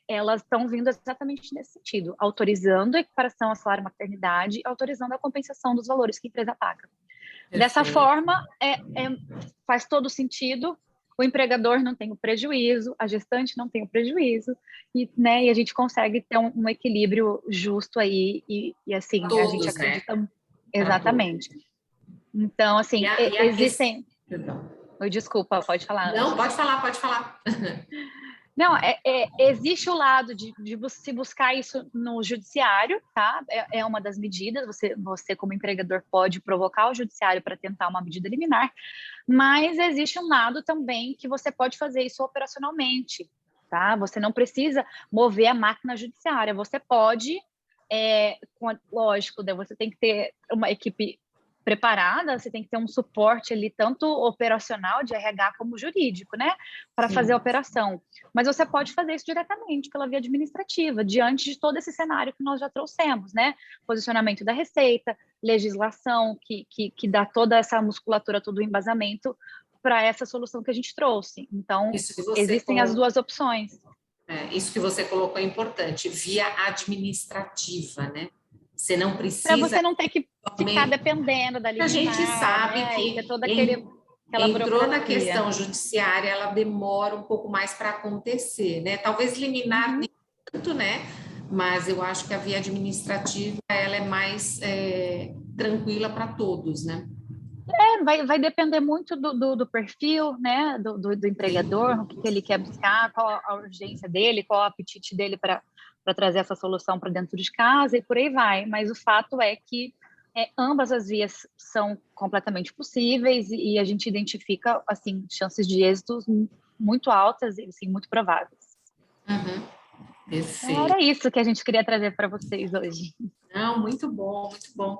elas estão vindo exatamente nesse sentido, autorizando a equiparação ao salário maternidade, autorizando a compensação dos valores que a empresa paga. Perfeito. Dessa forma, faz todo sentido, o empregador não tem o prejuízo, a gestante não tem o prejuízo, e a gente consegue ter um equilíbrio justo aí, e assim, todos, a gente acredita... Né? Exatamente. Então, assim, existem... Perdão. Oi, desculpa, pode falar. Não, pode falar, pode falar. Não, existe o lado de se buscar isso no judiciário, tá? É uma das medidas, você como empregador pode provocar o judiciário para tentar uma medida liminar, mas existe um lado também que você pode fazer isso operacionalmente, tá? Você não precisa mover a máquina judiciária, você pode, lógico, você tem que ter uma equipe preparada, você tem que ter um suporte ali, tanto operacional de RH como jurídico, né, para fazer a operação. Mas você pode fazer isso diretamente pela via administrativa, diante de todo esse cenário que nós já trouxemos, né, posicionamento da Receita, legislação que dá toda essa musculatura, todo o embasamento para essa solução que a gente trouxe. Então, existem as duas opções. Isso que você colocou é importante, via administrativa, né? Você não precisa... Para você não ter que ficar dependendo da liminar. A gente sabe que toda entrou na questão judiciária, ela demora um pouco mais para acontecer, né? Talvez liminar nem tanto, né? Mas eu acho que a via administrativa ela é mais tranquila para todos, né? Vai depender muito do perfil, né? Do empregador, o que ele quer buscar, qual a urgência dele, qual o apetite dele para trazer essa solução para dentro de casa e por aí vai. Mas o fato é que ambas as vias são completamente possíveis e a gente identifica, assim, chances de êxitos muito altas e, assim, muito prováveis. Perfeito. Era isso que a gente queria trazer para vocês hoje. Não, muito bom, muito bom.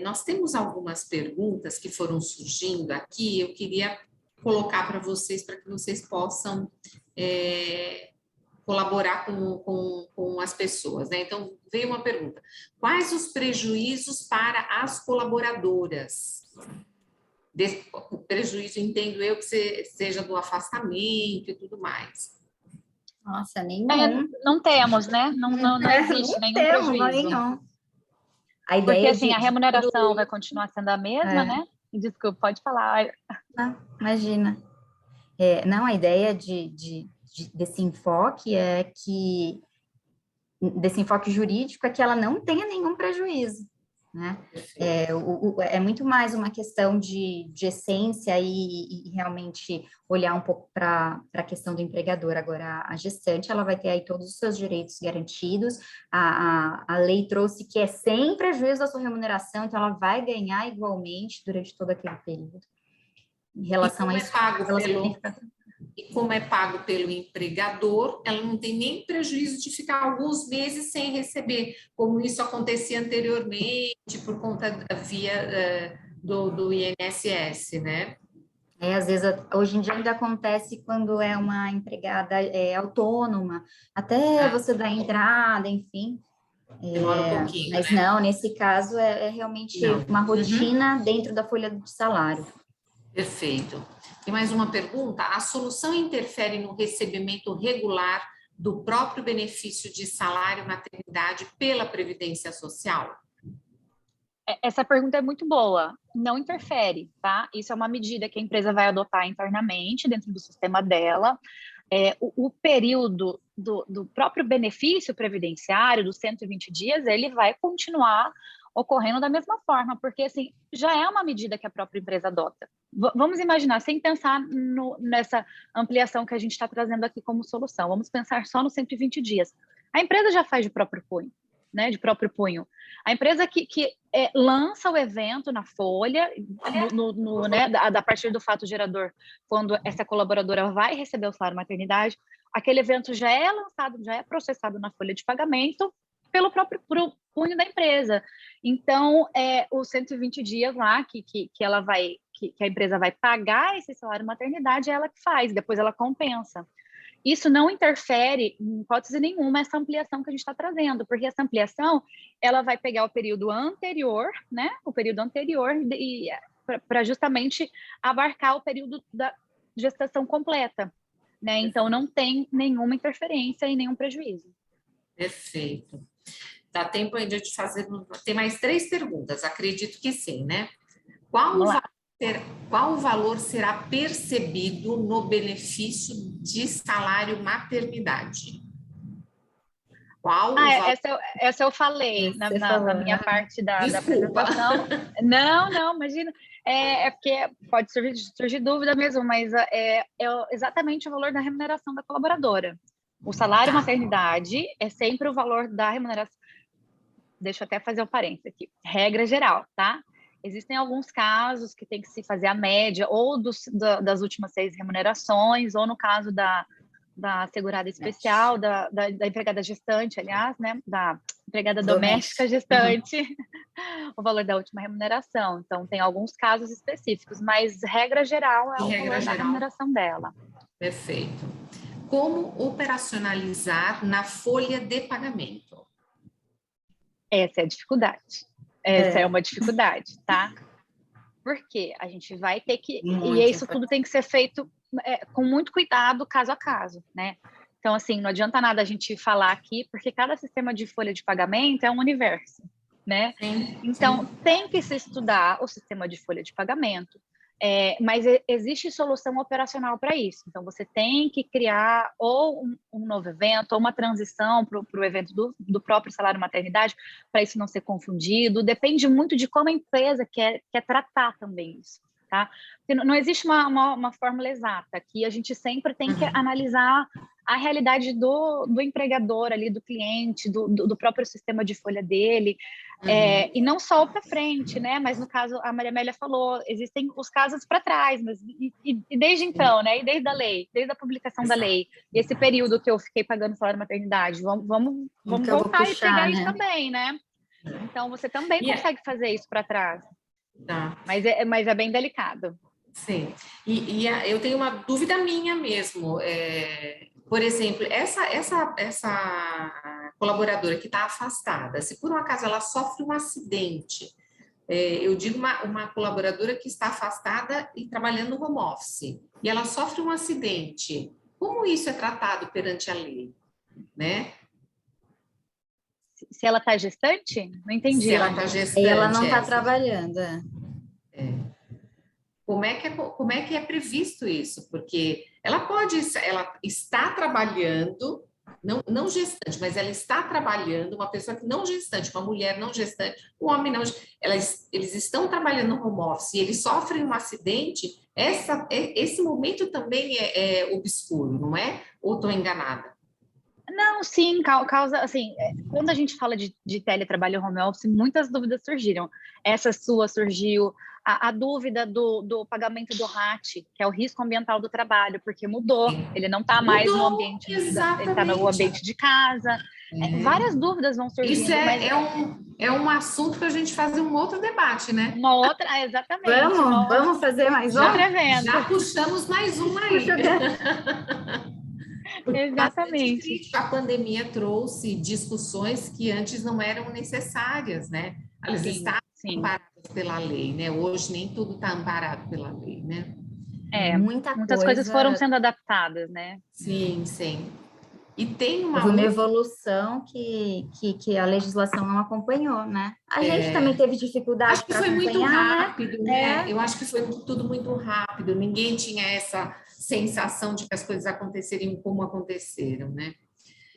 Nós temos algumas perguntas que foram surgindo aqui, eu queria colocar para vocês, para que vocês possam colaborar com as pessoas, né? Então, veio uma pergunta: quais os prejuízos para as colaboradoras? O prejuízo, entendo eu, que seja do afastamento e tudo mais. Nossa, nenhum. Não temos, né? Não existe nenhum prejuízo. Nenhum. A ideia porque, assim, a remuneração vai continuar sendo a mesma, né? Desculpa, pode falar. Não, imagina. Não, a ideia desse enfoque desse enfoque jurídico é que ela não tenha nenhum prejuízo, né? É muito mais uma questão de essência e realmente olhar um pouco para a questão do empregador. Agora, a gestante, ela vai ter aí todos os seus direitos garantidos, a lei trouxe que é sem prejuízo da sua remuneração, então ela vai ganhar igualmente durante todo aquele período. Em relação a isso, e como é pago pelo empregador, ela não tem nem prejuízo de ficar alguns meses sem receber, como isso acontecia anteriormente por conta da via do INSS, né? Às vezes, hoje em dia ainda acontece quando é uma empregada autônoma, até você dar entrada, enfim. Demora um pouquinho, mas né? não, nesse caso é realmente uma rotina dentro da folha de salário. Perfeito. Tem mais uma pergunta? A solução interfere no recebimento regular do próprio benefício de salário maternidade pela Previdência Social? Essa pergunta é muito boa. Não interfere, tá? Isso é uma medida que a empresa vai adotar internamente dentro do sistema dela. O período do próprio benefício previdenciário, dos 120 dias, ele vai continuar ocorrendo da mesma forma, porque, assim, já é uma medida que a própria empresa adota. Vamos imaginar, sem pensar nessa ampliação que a gente está trazendo aqui como solução, vamos pensar só nos 120 dias. A empresa já faz de próprio punho, né? De próprio punho. A empresa que lança o evento na folha, né, a partir do fato gerador, quando essa colaboradora vai receber o salário maternidade, aquele evento já é lançado, já é processado na folha de pagamento pelo próprio punho da empresa. Então, os 120 dias lá que a empresa vai pagar esse salário maternidade, é ela que faz, depois ela compensa. isso não interfere, em hipótese nenhuma, essa ampliação que a gente está trazendo, porque essa ampliação, ela vai pegar o período anterior, né? O período anterior, para justamente abarcar o período da gestação completa, né? Então, não tem nenhuma interferência e nenhum prejuízo. Perfeito. Dá tempo ainda de fazer... Tem mais 3 perguntas, acredito que sim, né? Qual o valor será percebido no benefício de salário maternidade? Qual o valor? Essa eu falei na minha parte da apresentação. Não, imagina. É porque pode surgir dúvida mesmo, mas é exatamente o valor da remuneração da colaboradora. O salário maternidade é sempre o valor da remuneração. Deixa eu até fazer um parênteses aqui. Regra geral, tá? Existem alguns casos que tem que se fazer a média ou das últimas 6 remunerações, ou no caso da segurada especial, da empregada gestante, aliás, né? Da empregada doméstica gestante, o valor da última remuneração. Então, tem alguns casos específicos, mas regra geral é o valor da remuneração dela. Perfeito. Como operacionalizar na folha de pagamento? Essa é a dificuldade. Essa é uma dificuldade, tá? Porque a gente vai ter que... E isso tudo tem que ser feito com muito cuidado, caso a caso, né? Então, assim, não adianta nada a gente falar aqui, porque cada sistema de folha de pagamento é um universo, né? Então, tem que se estudar o sistema de folha de pagamento, mas existe solução operacional para isso. Então, você tem que criar ou um novo evento, ou uma transição para o evento do próprio salário maternidade, para isso não ser confundido. Depende muito de como a empresa quer tratar também isso, tá? Porque não existe uma fórmula exata, que a gente sempre tem que analisar a realidade do empregador ali, do cliente, do próprio sistema de folha dele, e não só para frente, né? Mas no caso, a Maria Amélia falou, existem os casos para trás, mas e desde então, né? E desde a lei, desde a publicação da lei, e esse período que eu fiquei pagando salário maternidade, vamos voltar e pegar isso também, né? Então, você também consegue fazer isso para trás. Tá. Mas é bem delicado. Sim. E eu tenho uma dúvida minha mesmo. Por exemplo, essa colaboradora que está afastada, se por um acaso ela sofre um acidente, eu digo uma colaboradora que está afastada e trabalhando no home office, e ela sofre um acidente, como isso é tratado perante a lei, né? Se ela está gestante? Não entendi. Se ela está gestante. E ela não está trabalhando. Como é que é previsto isso? Porque ela está trabalhando, não gestante, mas ela está trabalhando, uma pessoa que não gestante, uma mulher não gestante, um homem não, eles estão trabalhando no home office e eles sofrem um acidente, esse momento também é obscuro, não é? Ou estou enganada? Não, sim, causa, assim, quando a gente fala de teletrabalho home office, muitas dúvidas surgiram. Essa sua surgiu, a dúvida do pagamento do RAT, que é o risco ambiental do trabalho, porque mudou, ele não está mais no ambiente, ele está no ambiente de casa. Várias dúvidas vão surgindo. Isso é um assunto para a gente fazer um outro debate, né? Uma outra, exatamente. Vamos fazer mais um? Já puxamos mais um aí. Exatamente. A pandemia trouxe discussões que antes não eram necessárias, né? Elas estavam amparadas pela lei, né? Hoje nem tudo está amparado pela lei, né? Muitas coisas foram sendo adaptadas, né? Sim. E tem uma evolução que a legislação não acompanhou, né? A gente também teve dificuldade para acompanhar. Acho que foi muito rápido, né? Eu acho que foi tudo muito rápido. Ninguém tinha essa sensação de que as coisas aconteceriam como aconteceram, né?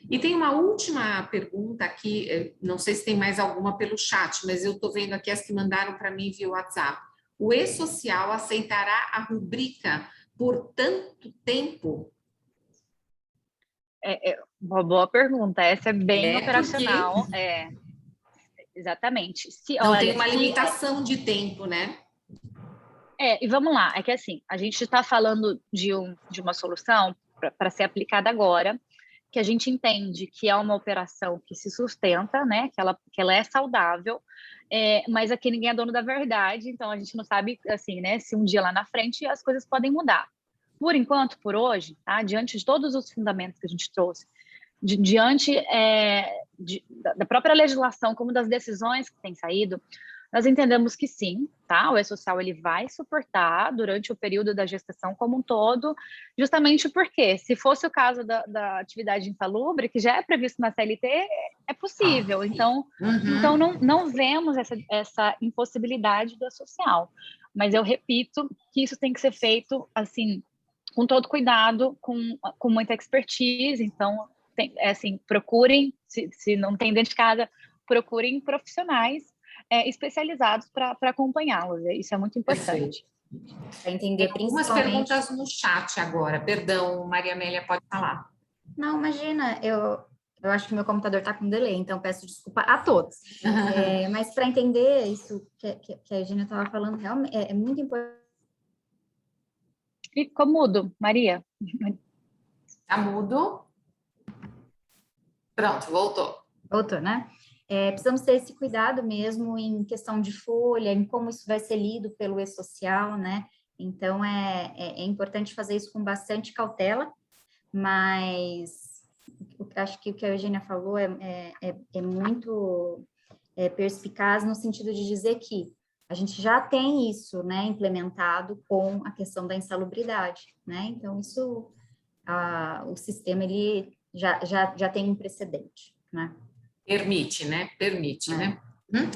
E tem uma última pergunta aqui, não sei se tem mais alguma pelo chat, mas eu estou vendo aqui as que mandaram para mim via WhatsApp. O E-Social aceitará a rubrica por tanto tempo? Uma boa pergunta, essa é bem operacional. Exatamente. Não tem uma limitação de tempo, né? E vamos lá, é que assim, a gente está falando de uma solução para ser aplicada agora, que a gente entende que é uma operação que se sustenta, né? Que ela é saudável, mas aqui ninguém é dono da verdade, então a gente não sabe, assim, né? Se um dia lá na frente as coisas podem mudar. por enquanto, por hoje, tá? Diante de todos os fundamentos que a gente trouxe, diante da própria legislação, como das decisões que têm saído, nós entendemos que sim, tá? O E-Social ele vai suportar durante o período da gestação como um todo, justamente porque, se fosse o caso da atividade insalubre, que já é previsto na CLT, é possível. Então não vemos essa impossibilidade do E-Social. Mas eu repito que isso tem que ser feito, assim, com todo cuidado, com muita expertise. Então, procurem, se não tem dentro de casa, procurem profissionais especializados para acompanhá-los. Isso é muito importante. Para entender tem algumas principalmente... perguntas no chat agora. Perdão, Maria Amélia, pode falar. Não, imagina, eu acho que meu computador está com delay, então peço desculpa a todos. Mas para entender isso que a Eugênia estava falando, realmente é muito importante. Ficou mudo, Maria. Está mudo? Pronto, voltou. Voltou, né? Precisamos ter esse cuidado mesmo em questão de folha, em como isso vai ser lido pelo E-Social, né? Então, é importante fazer isso com bastante cautela, mas acho que o que a Eugênia falou é muito perspicaz no sentido de dizer que a gente já tem isso, né, implementado com a questão da insalubridade, né? Então, isso, o sistema, ele já tem um precedente, né? Permite, né? Né?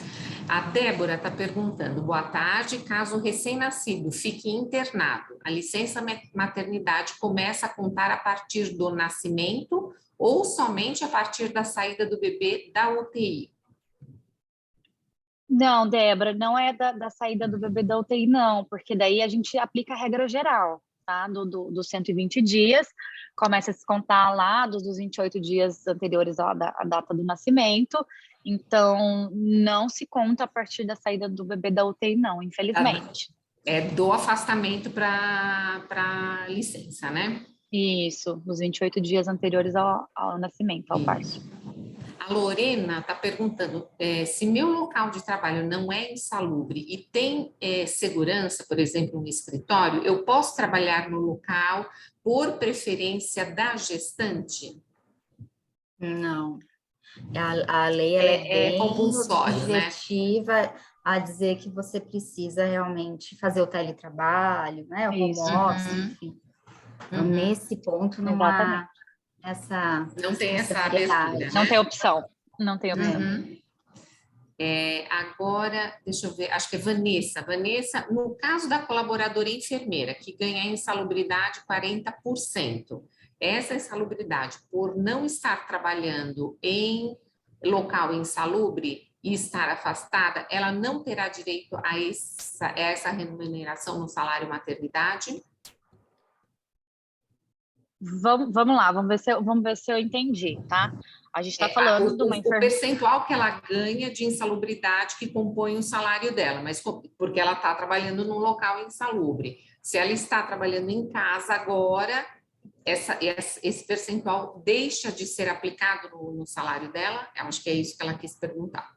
A Débora está perguntando, boa tarde, caso o recém-nascido fique internado, a licença maternidade começa a contar a partir do nascimento ou somente a partir da saída do bebê da UTI? Não, Débora, não é da saída do bebê da UTI, não, porque daí a gente aplica a regra geral, tá? Dos 120 dias, começa a se contar lá dos 28 dias anteriores à data do nascimento, então não se conta a partir da saída do bebê da UTI, não, infelizmente. Do afastamento para licença, né? Isso, os 28 dias anteriores ao nascimento, ao parto. A Lorena está perguntando se meu local de trabalho não é insalubre e tem segurança, por exemplo, um escritório, eu posso trabalhar no local por preferência da gestante? Não. A lei ela é bem objetiva, né? A dizer que você precisa realmente fazer o teletrabalho, né? O home office, enfim. Então, nesse ponto, não há não tem essa abertura. Não tem opção. Não tem opção. Agora, deixa eu ver, acho que é Vanessa. Vanessa, no caso da colaboradora enfermeira, que ganha insalubridade 40%, essa insalubridade, por não estar trabalhando em local insalubre e estar afastada, ela não terá direito a essa remuneração no salário maternidade? Vamos lá, vamos ver se eu entendi, tá? A gente está falando de uma enfermeira... O percentual que ela ganha de insalubridade que compõe o salário dela, mas porque ela está trabalhando num local insalubre. Se ela está trabalhando em casa agora, esse percentual deixa de ser aplicado no salário dela? Eu acho que é isso que ela quis perguntar.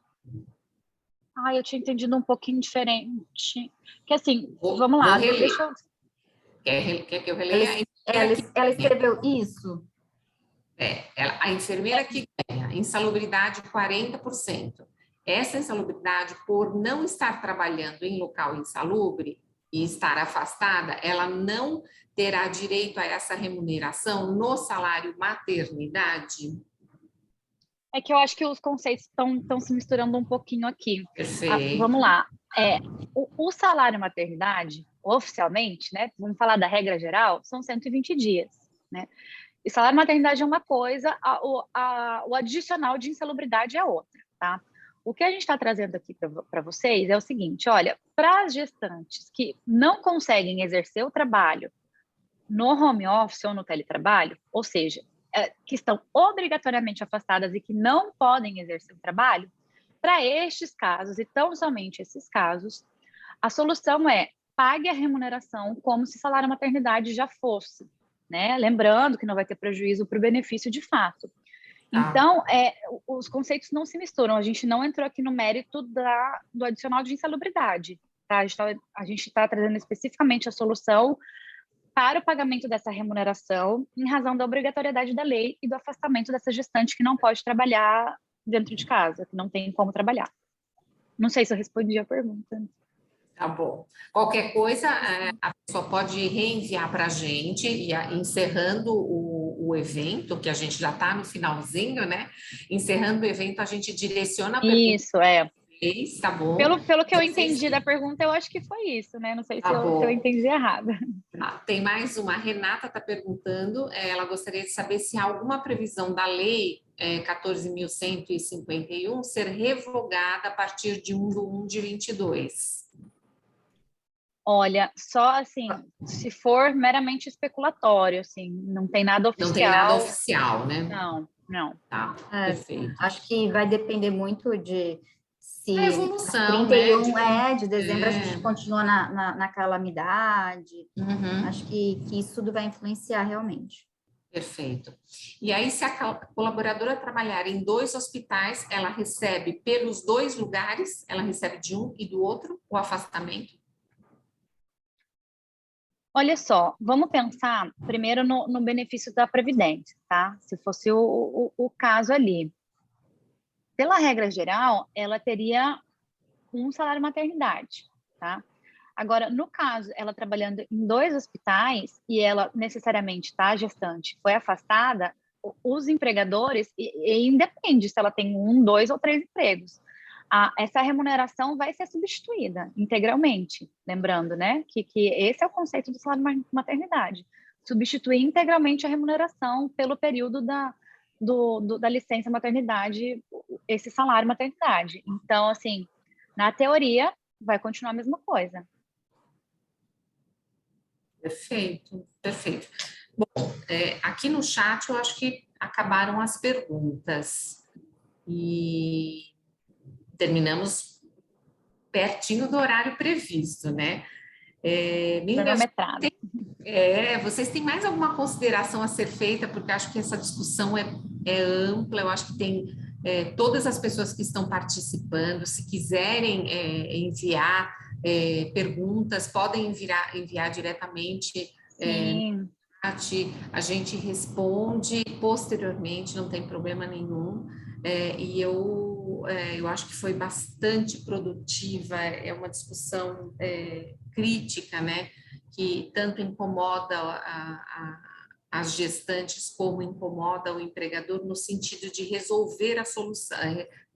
Eu tinha entendido um pouquinho diferente. Que assim, vamos lá. Deixa eu... Quer que eu releia? Ela escreveu isso? A enfermeira que ganha insalubridade 40%. Essa insalubridade, por não estar trabalhando em local insalubre e estar afastada, ela não terá direito a essa remuneração no salário maternidade? É que eu acho que os conceitos estão se misturando um pouquinho aqui. Perfeito. Vamos lá. O salário maternidade, oficialmente, né? Vamos falar da regra geral, são 120 dias, né? E salário maternidade é uma coisa, o adicional de insalubridade é outra, tá? O que a gente está trazendo aqui para vocês é o seguinte, olha, para as gestantes que não conseguem exercer o trabalho no home office ou no teletrabalho, ou seja, que estão obrigatoriamente afastadas e que não podem exercer o trabalho, para estes casos, e tão somente esses casos, a solução é pague a remuneração como se salário maternidade já fosse, né? Lembrando que não vai ter prejuízo para o benefício de fato. Então, os conceitos não se misturam, a gente não entrou aqui no mérito do adicional de insalubridade, tá? A gente está trazendo especificamente a solução para o pagamento dessa remuneração em razão da obrigatoriedade da lei e do afastamento dessa gestante que não pode trabalhar dentro de casa, que não tem como trabalhar. Não sei se eu respondi a pergunta. Tá bom. Qualquer coisa, a pessoa pode reenviar para a gente, encerrando o evento, que a gente já está no finalzinho, né? Encerrando o evento, a gente direciona a pergunta. Isso, é. Tá bom? Pelo que eu entendi da pergunta, eu acho que foi isso, né? Não sei se eu entendi errado. Tem mais uma. A Renata está perguntando, ela gostaria de saber se há alguma previsão da lei 14.151 ser revogada a partir de 1/1 de 22. Olha, só assim, se for meramente especulatório, assim, não tem nada oficial. Não tem nada oficial, né? Não. Tá, perfeito. Acho que vai depender muito de se a evolução, 31 né? de dezembro a gente continua na calamidade. Uhum. Acho que isso tudo vai influenciar realmente. Perfeito. E aí, se a colaboradora trabalhar em 2 hospitais, ela recebe pelos 2 lugares, ela recebe de um e do outro o afastamento? Olha só, vamos pensar primeiro no benefício da Previdência, tá? Se fosse o caso ali. Pela regra geral, ela teria um salário maternidade, tá? Agora, no caso, ela trabalhando em 2 hospitais e ela necessariamente tá gestante, foi afastada, os empregadores, e independe se ela tem 1, 2 ou 3 empregos, essa remuneração vai ser substituída integralmente, lembrando, né, que esse é o conceito do salário maternidade, substituir integralmente a remuneração pelo período da licença maternidade, esse salário maternidade. Então, assim, na teoria, vai continuar a mesma coisa. Perfeito, perfeito. Bom, aqui no chat eu acho que acabaram as perguntas e terminamos pertinho do horário previsto, né? Cronometrado. Vocês têm mais alguma consideração a ser feita? Porque acho que essa discussão é ampla, eu acho que tem todas as pessoas que estão participando, se quiserem enviar perguntas, podem enviar diretamente no chat, a gente responde posteriormente, não tem problema nenhum. E eu acho que foi bastante produtiva, é uma discussão crítica, né? Que tanto incomoda as gestantes como incomoda o empregador no sentido de resolver a solução,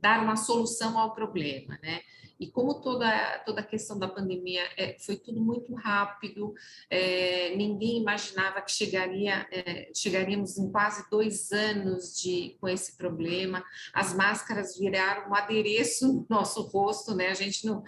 dar uma solução ao problema, né? E como toda a questão da pandemia foi tudo muito rápido, ninguém imaginava que chegaríamos em quase 2 anos com esse problema, as máscaras viraram um adereço no nosso rosto, né? A gente não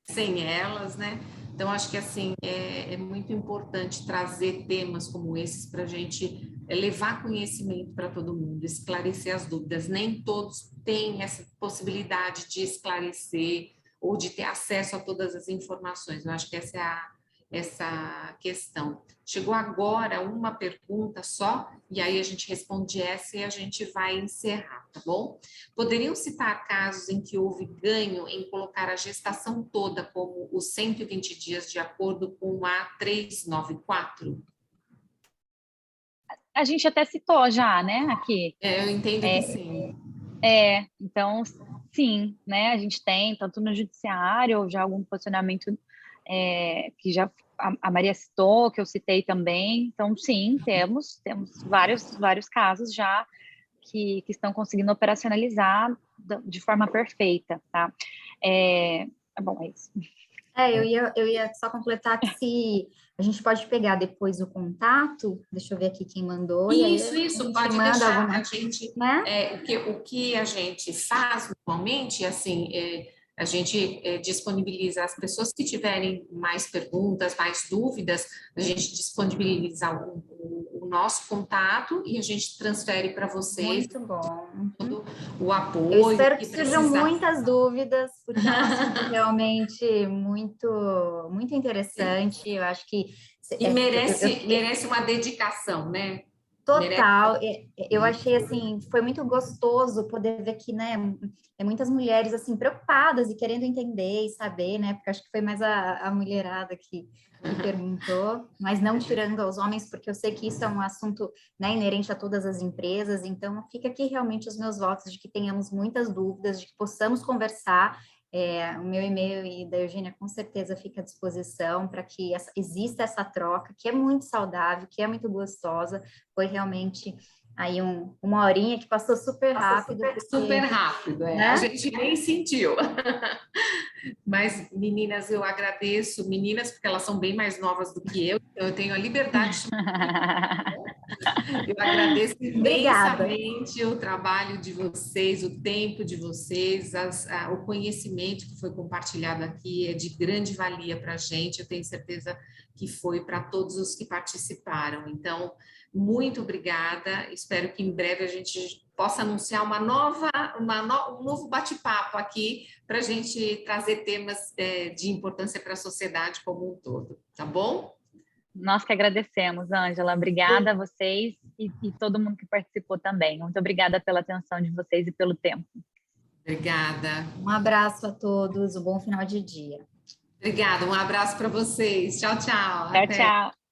sem elas, né? Então, acho que assim é muito importante trazer temas como esses para a gente levar conhecimento para todo mundo, esclarecer as dúvidas. Nem todos têm essa possibilidade de esclarecer ou de ter acesso a todas as informações. Eu acho que essa é essa questão. Chegou agora uma pergunta só, e aí a gente responde essa e a gente vai encerrar, tá bom? Poderiam citar casos em que houve ganho em colocar a gestação toda como os 120 dias de acordo com a 394? A gente até citou já, né, aqui. Eu entendo que sim. Então, sim, né, a gente tem, tanto no judiciário, já algum posicionamento que já a Maria citou, que eu citei também. Então, sim, temos vários casos já que estão conseguindo operacionalizar de forma perfeita, tá? Bom, é isso. Eu ia só completar que se a gente pode pegar depois o contato, deixa eu ver aqui quem mandou. Isso, pode deixar. Alguma, a gente, né? o que a gente faz normalmente, assim, a gente disponibiliza as pessoas que tiverem mais perguntas, mais dúvidas, a gente disponibiliza o nosso contato e a gente transfere para vocês. Muito bom. Todo o apoio. Eu espero que surjam muitas dúvidas, porque é um assunto realmente muito interessante. Eu acho que merece uma dedicação, né? Total, eu achei assim, foi muito gostoso poder ver que, né, muitas mulheres assim preocupadas e querendo entender e saber, né, porque acho que foi mais a mulherada que perguntou, mas não tirando aos homens, porque eu sei que isso é um assunto, né, inerente a todas as empresas, então fica aqui realmente os meus votos de que tenhamos muitas dúvidas, de que possamos conversar. O meu e-mail e da Eugênia com certeza fica à disposição para que exista essa troca, que é muito saudável, que é muito gostosa. Foi realmente aí uma horinha que passou super rápido. Super rápido, né? A gente nem sentiu. Mas, meninas, eu agradeço. Meninas, porque elas são bem mais novas do que eu, então eu tenho a liberdade de Eu agradeço imensamente o trabalho de vocês, o tempo de vocês, o conhecimento que foi compartilhado aqui é de grande valia para a gente, eu tenho certeza que foi para todos os que participaram. Então, muito obrigada, espero que em breve a gente possa anunciar um novo bate-papo aqui para a gente trazer temas de importância para a sociedade como um todo, tá bom? Nós que agradecemos, Ângela. Obrigada a vocês e todo mundo que participou também. Muito obrigada pela atenção de vocês e pelo tempo. Obrigada. Um abraço a todos, um bom final de dia. Obrigada, um abraço para vocês. Tchau, tchau. Tchau, tchau.